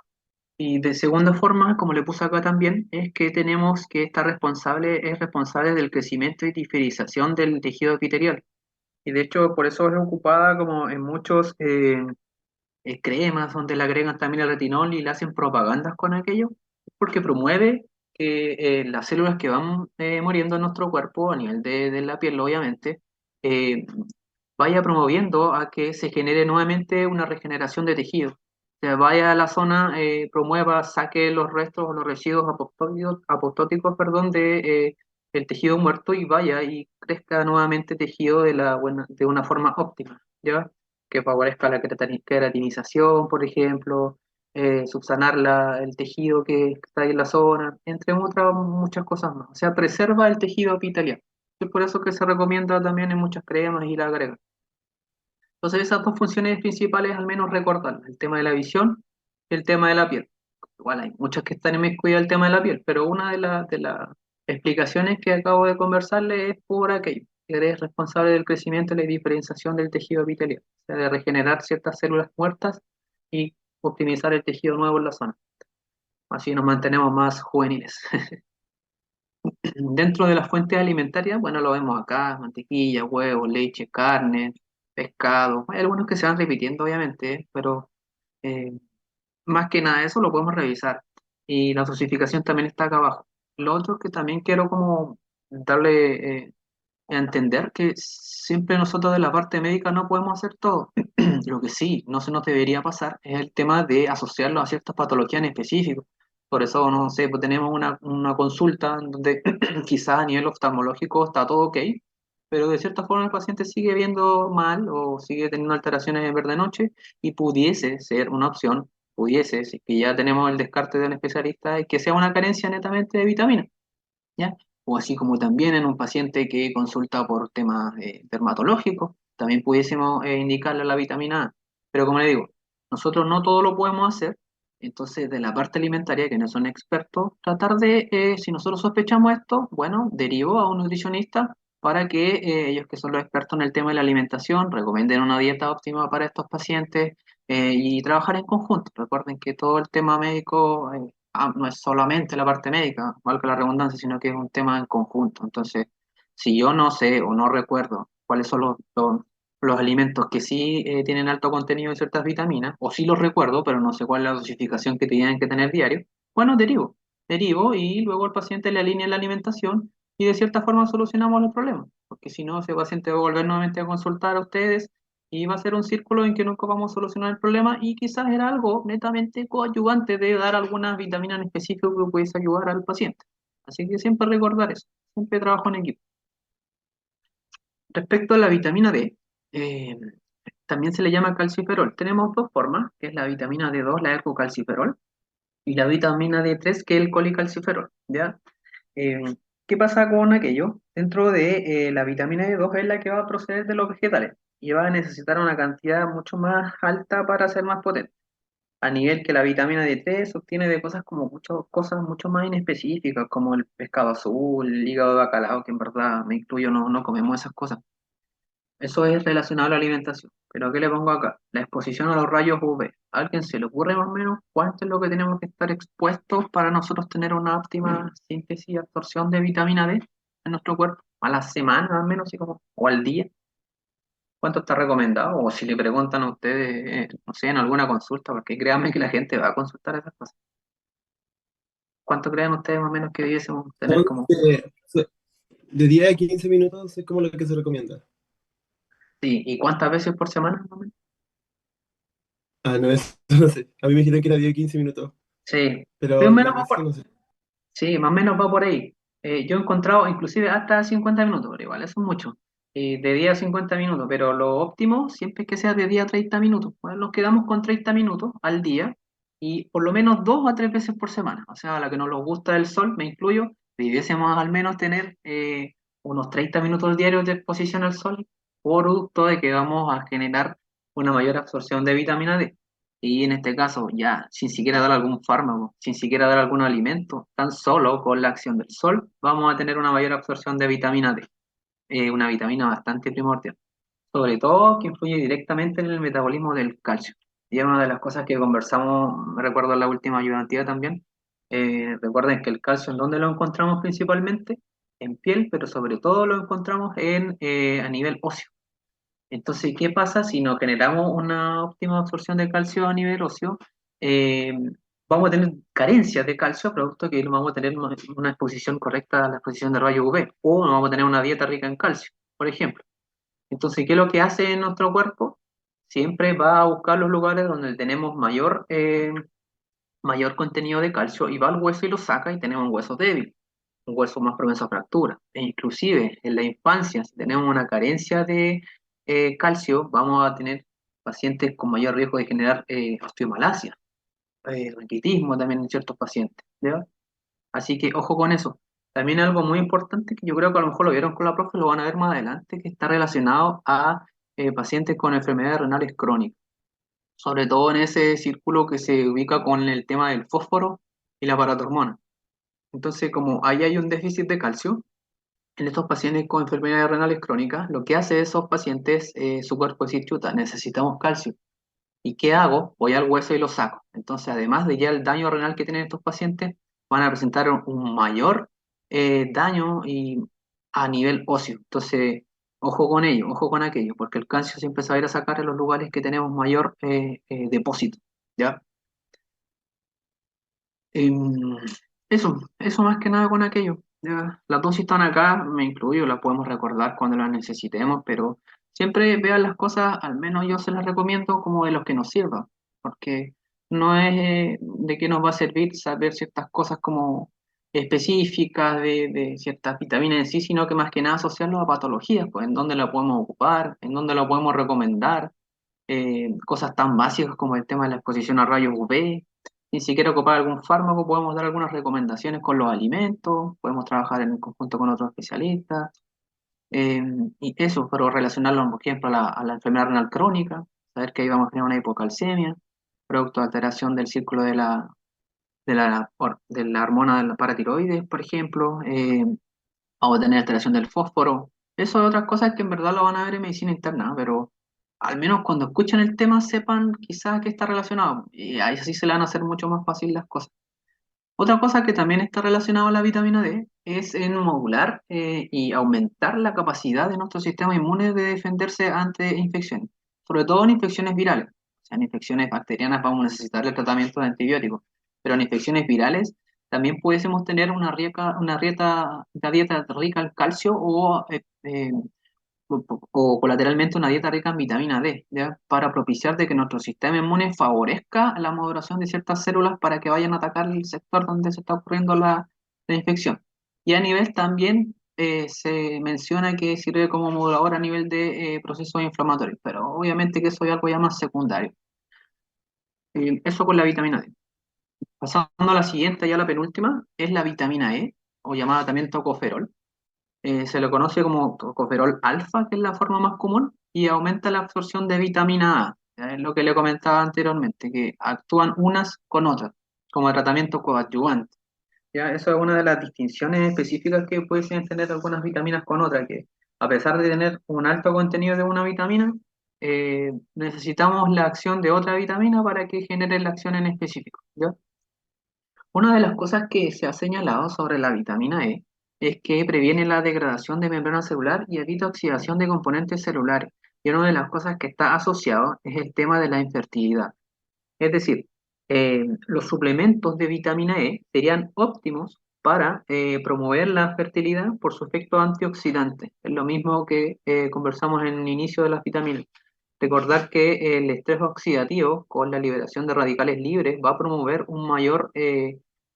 Y de segunda forma, como le puse acá también, es que tenemos que estar es responsable del crecimiento y diferenciación del tejido epitelial. Y de hecho, por eso es ocupada como en muchos cremas donde le agregan también el retinol y le hacen propagandas con aquello, porque promueve que las células que van muriendo en nuestro cuerpo a nivel de la piel, obviamente, eh, vaya promoviendo a que se genere nuevamente una regeneración de tejido. O sea, vaya a la zona, promueva, saque los restos o los residuos apoptóticos, perdón, el tejido muerto y vaya y crezca nuevamente tejido de una forma óptima, ¿ya? Que favorezca la queratinización, por ejemplo, subsanar el tejido que está ahí en la zona, entre otras muchas cosas más. O sea, preserva el tejido epitelial. Es por eso que se recomienda también en muchas cremas y la agrega. Entonces, esas dos funciones principales, al menos recordarlas, el tema de la visión y el tema de la piel. igual hay muchas que están inmiscuidas el tema de la piel, pero una de las explicaciones que acabo de conversarle es por aquello, que eres responsable del crecimiento y la diferenciación del tejido epitelial, o sea, de regenerar ciertas células muertas y optimizar el tejido nuevo en la zona. Así nos mantenemos más juveniles. Dentro de las fuentes alimentarias, bueno, lo vemos acá, mantequilla, huevos, leche, carne, pescado. Hay algunos que se van repitiendo, obviamente, pero eh, más que nada eso lo podemos revisar. Y la dosificación también está acá abajo. Lo otro que también quiero como darle a entender que siempre nosotros de la parte médica no podemos hacer todo. Lo que sí no se nos debería pasar es el tema de asociarlo a ciertas patologías en específico. Por eso, no sé, pues tenemos una consulta en donde quizás a nivel oftalmológico está todo ok, pero de cierta forma el paciente sigue viendo mal o sigue teniendo alteraciones en ver de noche y pudiese ser una opción, pudiese, si que ya tenemos el descarte de un especialista, y que sea una carencia netamente de vitaminas. ¿Ya? O así como también en un paciente que consulta por temas dermatológicos, también pudiésemos indicarle la vitamina A. Pero como le digo, nosotros no todo lo podemos hacer, entonces de la parte alimentaria, que no son expertos, tratar de, si nosotros sospechamos esto, bueno, derivo a un nutricionista para que ellos que son los expertos en el tema de la alimentación recomienden una dieta óptima para estos pacientes y trabajar en conjunto. Recuerden que todo el tema médico no es solamente la parte médica, valga la redundancia, sino que es un tema en conjunto. Entonces, si yo no sé o no recuerdo cuáles son los alimentos que sí tienen alto contenido de ciertas vitaminas, o sí los recuerdo, pero no sé cuál es la dosificación que tienen que tener diario, bueno, derivo y luego el paciente le alinea la alimentación y de cierta forma solucionamos los problemas, porque si no, ese paciente va a volver nuevamente a consultar a ustedes y va a ser un círculo en que nunca vamos a solucionar el problema y quizás era algo netamente coadyuvante de dar algunas vitaminas en específico que pudiese ayudar al paciente. Así que siempre recordar eso, siempre trabajo en equipo. Respecto a la vitamina D, eh, también se le llama calciferol. Tenemos dos formas, que es la vitamina D2, la ergocalciferol, y la vitamina D3, que es el colicalciferol, ¿ya? Eh, ¿Qué pasa con aquello? Dentro de la vitamina D2 es la que va a proceder de los vegetales y va a necesitar una cantidad mucho más alta para ser más potente. A nivel que la vitamina D3 se obtiene de cosas como muchas cosas mucho más inespecíficas, como el pescado azul, el hígado de bacalao, que en verdad me incluyo, no comemos esas cosas. Eso es relacionado a la alimentación. Pero ¿qué le pongo acá? La exposición a los rayos UV. ¿A alguien se le ocurre más o menos cuánto es lo que tenemos que estar expuestos para nosotros tener una óptima síntesis y absorción de vitamina D en nuestro cuerpo? ¿A la semana al menos, así como, o al día? ¿Cuánto está recomendado? O si le preguntan a ustedes, no sé, en alguna consulta, porque créanme que la gente va a consultar esas cosas. ¿Cuánto creen ustedes más o menos que debiésemos tener Supongo como... que de 10 a 15 minutos es como lo que se recomienda. Sí, ¿y cuántas veces por semana más o menos? Ah, no, eso no sé. A mí me dijeron que era 10 a 15 minutos, Sí, más o pero menos las va veces por... no sé. Sí, más o menos va por ahí. Yo he encontrado inclusive hasta 50 minutos, pero igual eso es mucho. De 10 a 50 minutos, pero lo óptimo siempre es que sea de 10 a 30 minutos. Bueno, nos quedamos con 30 minutos al día y por lo menos 2 a 3 veces por semana. O sea, a la que no nos gusta el sol, me incluyo, debiésemos al menos tener unos 30 minutos diarios de exposición al sol, producto de que vamos a generar una mayor absorción de vitamina D. Y en este caso, ya sin siquiera dar algún fármaco, sin siquiera dar algún alimento, tan solo con la acción del sol, vamos a tener una mayor absorción de vitamina D, una vitamina bastante primordial, sobre todo que influye directamente en el metabolismo del calcio. Y es una de las cosas que conversamos, me recuerdo en la última ayudantía también. Recuerden que el calcio, ¿en dónde lo encontramos principalmente? En piel, pero sobre todo lo encontramos a nivel óseo. Entonces, ¿qué pasa si no generamos una óptima absorción de calcio a nivel óseo? Eh, Vamos a tener carencias de calcio, producto que no vamos a tener una exposición correcta a la exposición de rayos UV, o no vamos a tener una dieta rica en calcio, por ejemplo. Entonces, ¿qué es lo que hace en nuestro cuerpo? Siempre va a buscar los lugares donde tenemos mayor contenido de calcio y va al hueso y lo saca y tenemos un hueso débil, un hueso más propenso a fractura. E inclusive en la infancia, si tenemos una carencia de calcio, vamos a tener pacientes con mayor riesgo de generar osteomalacia, raquitismo también en ciertos pacientes. ¿Ya? Así que ojo con eso. También algo muy importante que yo creo que a lo mejor lo vieron con la profe, lo van a ver más adelante, que está relacionado a pacientes con enfermedades renales crónicas. sobre todo en ese círculo que se ubica con el tema del fósforo y la paratormona. Entonces, como ahí hay un déficit de calcio, en estos pacientes con enfermedades renales crónicas, lo que hace esos pacientes, su cuerpo dice, chuta, necesitamos calcio. ¿Y qué hago? Voy al hueso y lo saco. Entonces, además de ya el daño renal que tienen estos pacientes, van a presentar un mayor daño a nivel óseo. Entonces, ojo con ello, ojo con aquello, porque el calcio siempre se va a ir a sacar en los lugares que tenemos mayor depósito. ¿Ya? Em, eso más que nada con aquello. Ya, las dosis están acá, me incluyo, las podemos recordar cuando las necesitemos, pero siempre vean las cosas, al menos yo se las recomiendo como de los que nos sirvan, porque no es de qué nos va a servir saber ciertas cosas como específicas de ciertas vitaminas en sí, sino que más que nada asociarlo a patologías, pues en dónde la podemos ocupar, en dónde la podemos recomendar, cosas tan básicas como el tema de la exposición a rayos UV. Y si quiere ocupar algún fármaco, podemos dar algunas recomendaciones con los alimentos, podemos trabajar en conjunto con otros especialistas, eh, y eso, pero relacionarlo, por ejemplo, a la enfermedad renal crónica, saber que ahí vamos a tener una hipocalcemia, producto de alteración del círculo de la hormona de la paratiroides, por ejemplo, vamos a tener alteración del fósforo. Eso es otras cosas que en verdad lo van a ver en medicina interna, pero al menos cuando escuchen el tema sepan quizás que está relacionado. Y ahí sí se le van a hacer mucho más fácil las cosas. Otra cosa que también está relacionada a la vitamina D es en modular y aumentar la capacidad de nuestro sistema inmune de defenderse ante infecciones, sobre todo en infecciones virales. O sea, en infecciones bacterianas vamos a necesitar el tratamiento de antibióticos, pero en infecciones virales también pudiésemos tener una dieta rica en calcio o colateralmente una dieta rica en vitamina D, ¿ya? Para propiciar de que nuestro sistema inmune favorezca la maduración de ciertas células para que vayan a atacar el sector donde se está ocurriendo la infección. Y a nivel también se menciona que sirve como modulador a nivel de procesos inflamatorios, pero obviamente que eso es algo ya más secundario. Eso con la vitamina D. Pasando a la siguiente, ya la penúltima, es la vitamina E, o llamada también tocoferol. Se lo conoce como tocoferol alfa, que es la forma más común, y aumenta la absorción de vitamina A. Ya es lo que le comentaba anteriormente, que actúan unas con otras, como tratamiento coadyuvante. Ya, eso es una de las distinciones específicas que pueden tener algunas vitaminas con otras, que a pesar de tener un alto contenido de una vitamina, necesitamos la acción de otra vitamina para que genere la acción en específico. ¿Ya? Una de las cosas que se ha señalado sobre la vitamina E es que previene la degradación de membrana celular y evita oxidación de componentes celulares. Y una de las cosas que está asociado es el tema de la infertilidad. Es decir, los suplementos de vitamina E serían óptimos para promover la fertilidad por su efecto antioxidante. Es lo mismo que conversamos en el inicio de las vitaminas. Recordar que el estrés oxidativo con la liberación de radicales libres va a promover un mayor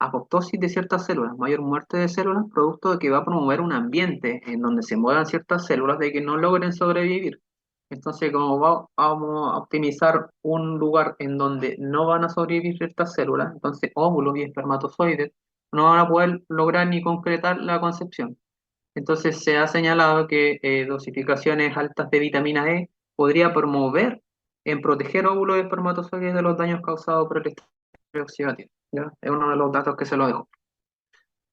apoptosis de ciertas células, mayor muerte de células, producto de que va a promover un ambiente en donde se muevan ciertas células de que no logren sobrevivir. Entonces, como vamos a optimizar un lugar en donde no van a sobrevivir ciertas células, entonces óvulos y espermatozoides no van a poder lograr ni concretar la concepción. Entonces se ha señalado que dosificaciones altas de vitamina E podría promover en proteger óvulos y espermatozoides de los daños causados por el estrés oxidativo. ¿Ya? Es uno de los datos que se lo dejo.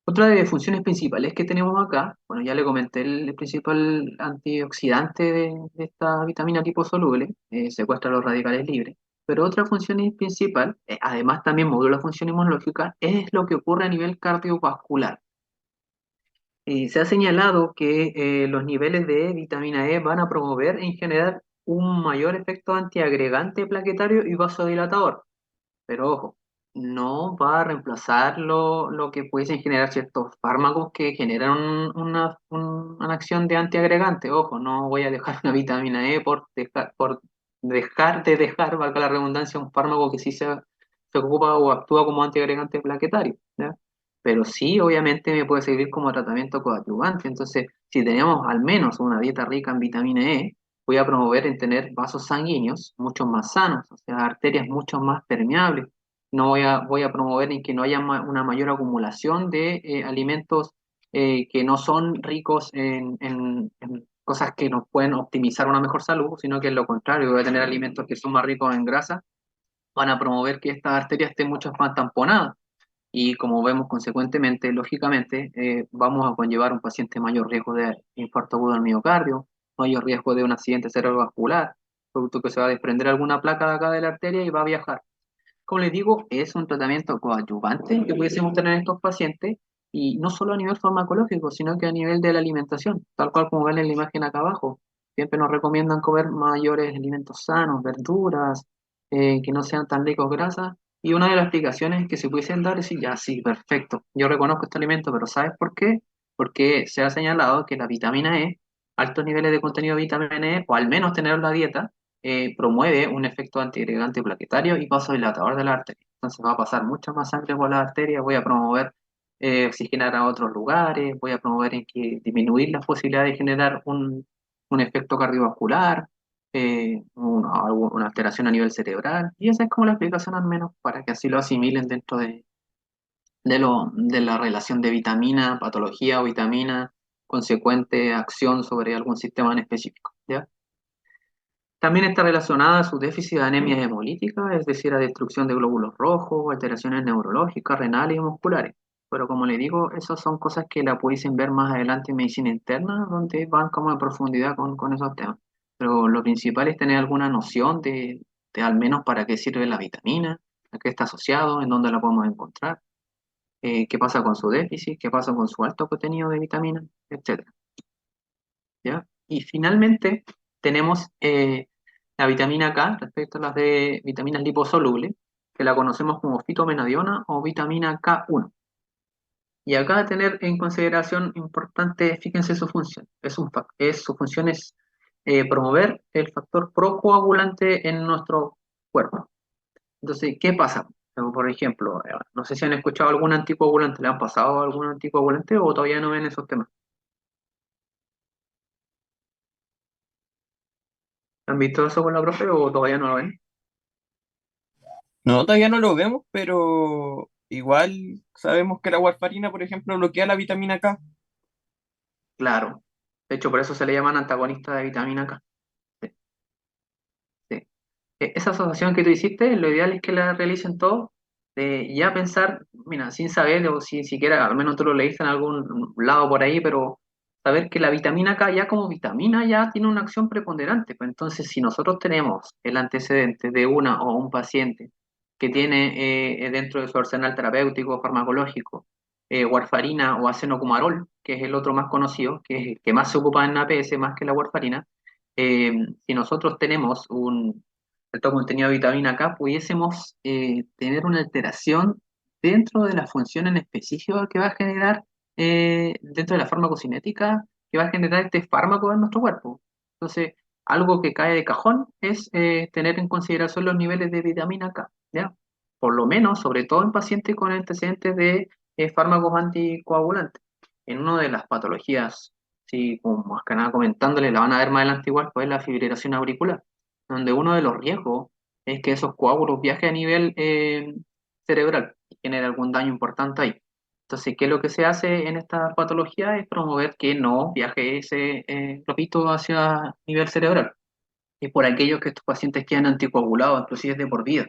Otra de las funciones principales que tenemos acá, bueno, ya le comenté el principal antioxidante de esta vitamina tipo soluble, secuestra los radicales libres, pero otra función principal, además también modula la función inmunológica, es lo que ocurre a nivel cardiovascular. Se ha señalado que los niveles de vitamina E van a promover en general un mayor efecto antiagregante plaquetario y vasodilatador, pero ojo, no va a reemplazar lo que pudiesen generar ciertos fármacos que generan una acción de antiagregante. Ojo, no voy a dejar una vitamina E por dejar de dejar, valga la redundancia, un fármaco que sí se ocupa o actúa como antiagregante plaquetario, ¿ya? Pero sí, obviamente me puede servir como tratamiento coadyuvante. Entonces, si tenemos al menos una dieta rica en vitamina E, voy a promover en tener vasos sanguíneos mucho más sanos, o sea, arterias mucho más permeables. No voy a promover en que no haya una mayor acumulación de alimentos que no son ricos en cosas que nos pueden optimizar una mejor salud, sino que es lo contrario, voy a tener alimentos que son más ricos en grasa van a promover que estas arterias estén mucho más tamponadas. Y como vemos consecuentemente, lógicamente, vamos a conllevar un paciente mayor riesgo de infarto agudo del miocardio, mayor riesgo de un accidente cerebrovascular, producto que se va a desprender alguna placa de acá de la arteria y va a viajar. Como les digo, es un tratamiento coadyuvante que pudiésemos tener en estos pacientes y no solo a nivel farmacológico, sino que a nivel de la alimentación, tal cual como ven en la imagen acá abajo. Siempre nos recomiendan comer mayores alimentos sanos, verduras, que no sean tan ricos en grasa. Y una de las explicaciones que se pudiesen dar es decir, ya, sí, perfecto, yo reconozco este alimento, pero ¿sabes por qué? Porque se ha señalado que la vitamina E, altos niveles de contenido de vitamina E, o al menos tener en la dieta, promueve un efecto antiagregante plaquetario y vasodilatador de la arteria. Entonces va a pasar mucha más sangre por la arteria, voy a promover oxigenar a otros lugares, voy a promover en que disminuir la posibilidad de generar un efecto cardiovascular, una alteración a nivel cerebral, y esa es como la explicación al menos para que así lo asimilen dentro de la relación de vitamina, patología o vitamina, consecuente acción sobre algún sistema en específico, ¿ya? También está relacionada a su déficit de anemia hemolítica, es decir, a destrucción de glóbulos rojos, alteraciones neurológicas, renales y musculares. Pero como le digo, esas son cosas que la pudiesen ver más adelante en medicina interna, donde van como en profundidad con esos temas. Pero lo principal es tener alguna noción de al menos para qué sirve la vitamina, a qué está asociado, en dónde la podemos encontrar, qué pasa con su déficit, qué pasa con su alto contenido de vitamina, etcétera. ¿Ya? Y finalmente tenemos la vitamina K respecto a las de vitaminas liposolubles, que la conocemos como fitomenadiona o vitamina K1. Y acá tener en consideración importante, fíjense su función. Su función es promover el factor procoagulante en nuestro cuerpo. Entonces, ¿qué pasa? Por ejemplo, no sé si han escuchado algún anticoagulante, ¿le han pasado algún anticoagulante o todavía no ven esos temas? ¿Han visto eso con la profe o todavía no lo ven? No, todavía no lo vemos, pero igual sabemos que la warfarina, por ejemplo, bloquea la vitamina K. Claro. De hecho, por eso se le llaman antagonistas de vitamina K. Sí, sí. Esa asociación que tú hiciste, lo ideal es que la realicen todos, de ya pensar, mira, sin saber o sin siquiera, al menos tú lo leíste en algún lado por ahí, pero saber que la vitamina K ya como vitamina ya tiene una acción preponderante. Pues entonces, si nosotros tenemos el antecedente de una o un paciente que tiene dentro de su arsenal terapéutico o farmacológico warfarina o acenocumarol, que es el otro más conocido, que es el que más se ocupa en APS más que la warfarina, eh, si nosotros tenemos un alto contenido de vitamina K, pudiésemos tener una alteración dentro de la función en específico que va a generar, dentro de la farmacocinética, que va a generar este fármaco en nuestro cuerpo. Entonces, algo que cae de cajón es tener en consideración los niveles de vitamina K, ¿ya? Por lo menos, sobre todo en pacientes con antecedentes de fármacos anticoagulantes. En una de las patologías, sí, como más que nada comentándole, la van a ver más adelante igual, pues es la fibrilación auricular, donde uno de los riesgos es que esos coágulos viajen a nivel cerebral y genere algún daño importante ahí. Entonces, ¿qué es lo que se hace en esta patología? Es promover que no viaje ese globito hacia nivel cerebral. Y por aquello que estos pacientes quedan anticoagulados, inclusive de por vida.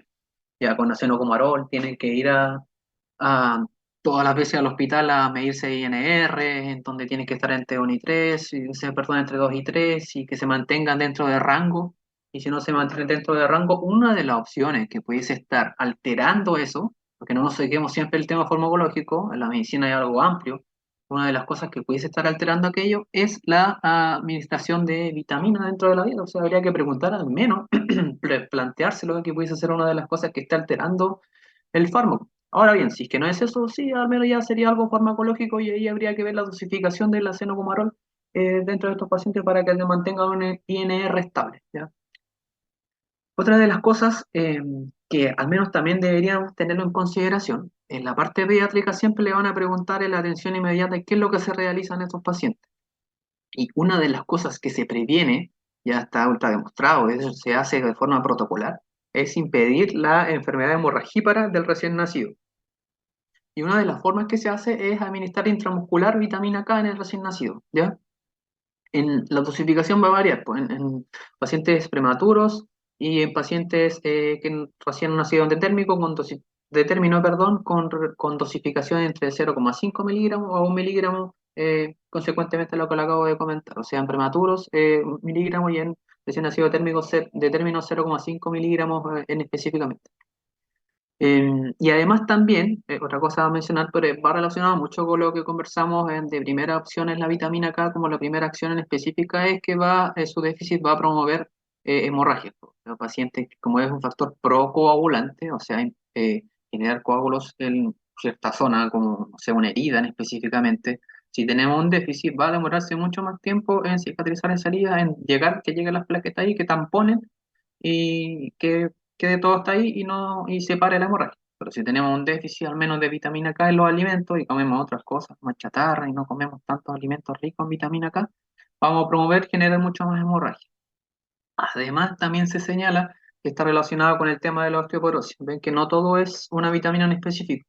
Ya con acenocomarol tienen que ir a todas las veces al hospital a medirse INR, en donde tienen que estar entre 1 y 3, perdón, entre 2 y 3, y que se mantengan dentro de rango. Y si no se mantienen dentro de rango, una de las opciones que pudiese estar alterando eso, porque no nos seguimos siempre el tema farmacológico, en la medicina hay algo amplio, una de las cosas que pudiese estar alterando aquello es la administración de vitamina dentro de la dieta. O sea, habría que preguntar al menos, planteárselo que pudiese ser una de las cosas que está alterando el fármaco. Ahora bien, si es que no es eso, sí, al menos ya sería algo farmacológico y ahí habría que ver la dosificación del acenocumarol dentro de estos pacientes para que se mantenga un INR estable, ¿ya? Otra de las cosas que al menos también deberíamos tenerlo en consideración, en la parte pediátrica siempre le van a preguntar en la atención inmediata qué es lo que se realiza en estos pacientes. Y una de las cosas que se previene, ya está ultra demostrado, eso se hace de forma protocolar, es impedir la enfermedad hemorragípara del recién nacido. Y una de las formas que se hace es administrar intramuscular vitamina K en el recién nacido, ¿ya? La dosificación va a variar, pues, en pacientes prematuros y en pacientes que recién nacido endotérmico de término, perdón, con dosificación entre 0,5 miligramos a 1 miligramo, consecuentemente lo que le acabo de comentar, o sea, en prematuros miligramos y en recién nacido térmico de término 0,5 miligramos en específicamente. Y además también, otra cosa a mencionar, pero va relacionado mucho con lo que conversamos de primera opción en la vitamina K, como la primera acción en específica es que su déficit va a promover hemorragias. Los pacientes, como es un factor procoagulante, o sea, generar coágulos en cierta zona, como no sé, una herida en específicamente, si tenemos un déficit va a demorarse mucho más tiempo en cicatrizar esa herida, en que lleguen las plaquetas ahí, que tamponen y que quede todo hasta ahí y no y se pare la hemorragia. Pero si tenemos un déficit al menos de vitamina K en los alimentos y comemos otras cosas, más chatarra y no comemos tantos alimentos ricos en vitamina K, vamos a promover generar mucho más hemorragia. Además, también se señala que está relacionado con el tema de la osteoporosis. Ven que no todo es una vitamina en específico,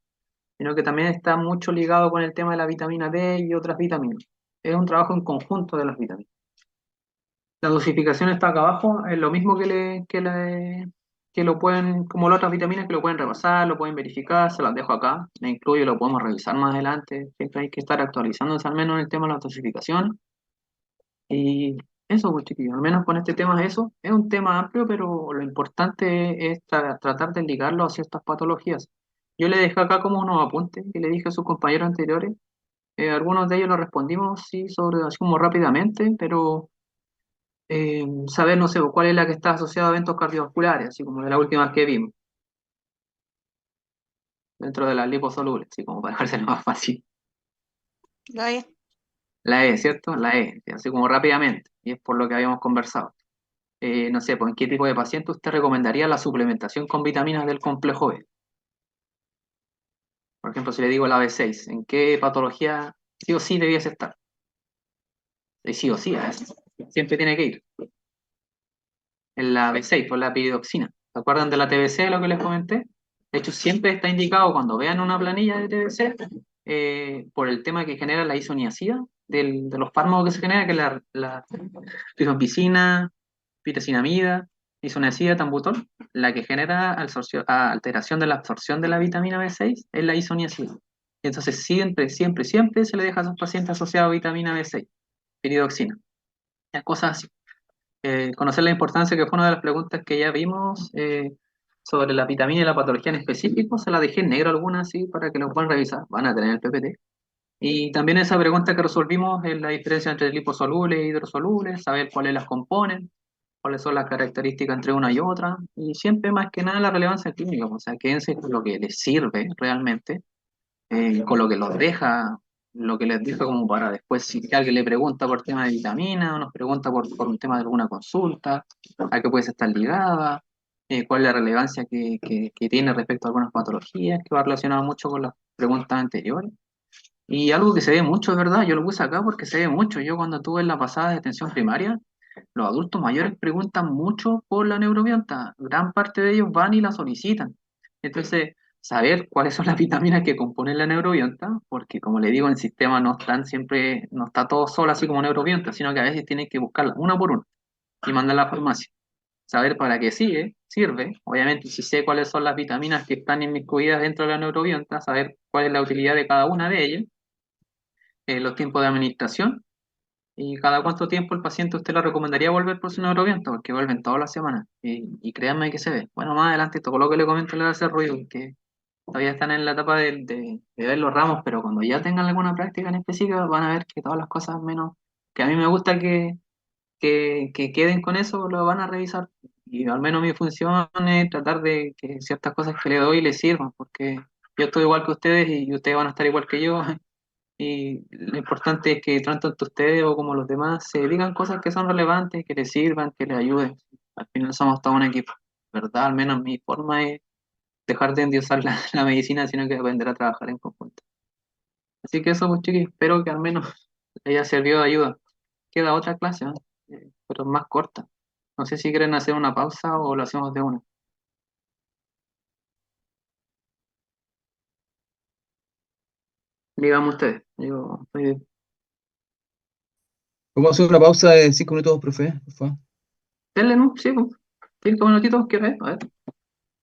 sino que también está mucho ligado con el tema de la vitamina D y otras vitaminas. Es un trabajo en conjunto de las vitaminas. La dosificación está acá abajo, es lo mismo que lo pueden, como las otras vitaminas que lo pueden repasar, lo pueden verificar, se las dejo acá, me incluyo, lo podemos revisar más adelante, siempre hay que estar actualizándose al menos en el tema de la dosificación. Y eso, pues chiquillos, al menos con este tema es eso, es un tema amplio, pero lo importante es tratar de ligarlo a ciertas patologías. Yo le dejé acá como unos apuntes que le dije a sus compañeros anteriores, algunos de ellos los respondimos, sí, así como rápidamente, pero saber, no sé, cuál es la que está asociada a eventos cardiovasculares, así como de la última que vimos, dentro de las liposolubles, así como para dejárselo más fácil. La E. La E, ¿cierto? La E, así como rápidamente, y es por lo que habíamos conversado. No sé, pues, ¿en qué tipo de paciente usted recomendaría la suplementación con vitaminas del complejo B? Por ejemplo, si le digo la B6, ¿en qué patología sí o sí debiese estar? Y sí o sí, siempre tiene que ir. En la B6, por la piridoxina. ¿Se acuerdan de la TBC, lo que les comenté? De hecho, siempre está indicado cuando vean una planilla de TBC, por el tema que genera la isoniazida, de los fármacos que se genera, que es la rifampicina, piracinamida, isoniazida, tambutol, la que genera alteración de la absorción de la vitamina B6 es la isoniazida. Entonces, siempre, siempre, siempre se le deja a esos pacientes asociados a vitamina B6, piridoxina. Las cosas así. Conocer la importancia, que fue una de las preguntas que ya vimos sobre la vitamina y la patología en específico, se la dejé en negro algunas, sí, para que lo puedan revisar, van a tener el PPT. Y también esa pregunta que resolvimos es la diferencia entre liposolubles e hidrosolubles, saber cuáles las componen, cuáles son las características entre una y otra, y siempre más que nada la relevancia clínica, o sea, quédense con lo que les sirve realmente, con lo que los deja, lo que les deja como para después, si alguien le pregunta por tema de vitamina o nos pregunta por un tema de alguna consulta, a qué puede estar ligada, cuál es la relevancia que tiene respecto a algunas patologías, que va relacionado mucho con las preguntas anteriores. Y algo que se ve mucho, es verdad, yo lo puse acá porque se ve mucho. Yo cuando tuve en la pasada de atención primaria, los adultos mayores preguntan mucho por la neurobiota. Gran parte de ellos van y la solicitan. Entonces, saber cuáles son las vitaminas que componen la neurobiota, porque como le digo, en el sistema no están siempre, no está todo solo así como neurobiota, sino que a veces tienen que buscarla una por una y mandar a la farmacia. Saber para qué sirve. Obviamente, si sé cuáles son las vitaminas que están inmiscuidas dentro de la neurobiota, saber cuál es la utilidad de cada una de ellas, los tiempos de administración y cada cuánto tiempo el paciente usted le recomendaría volver por su neurobiólogo, porque vuelven todas las semanas y créanme que se ve. Bueno, más adelante todo lo que le comento le va a hacer ruido, que todavía están en la etapa de ver los ramos, pero cuando ya tengan alguna práctica en específica van a ver que todas las cosas menos que a mí me gusta que queden con eso, lo van a revisar. Y al menos mi función es tratar de que ciertas cosas que le doy les sirvan, porque yo estoy igual que ustedes y ustedes van a estar igual que yo. Y lo importante es que tanto ustedes o como los demás se digan cosas que son relevantes, que les sirvan, que les ayuden. Al final somos todo un equipo, ¿verdad? Al menos mi forma es dejar de endiosar la medicina, sino que aprender a trabajar en conjunto. Así que eso, pues chiquis, espero que al menos les haya servido de ayuda. Queda otra clase, ¿no? Pero más corta. No sé si quieren hacer una pausa o lo hacemos de una. Digamos ustedes. Yo estoy... Vamos a hacer una pausa de 5 minutos, profe, por favor. Denle, ¿no? Sí, pues. 5 minutitos, ¿qué hora es? A ver.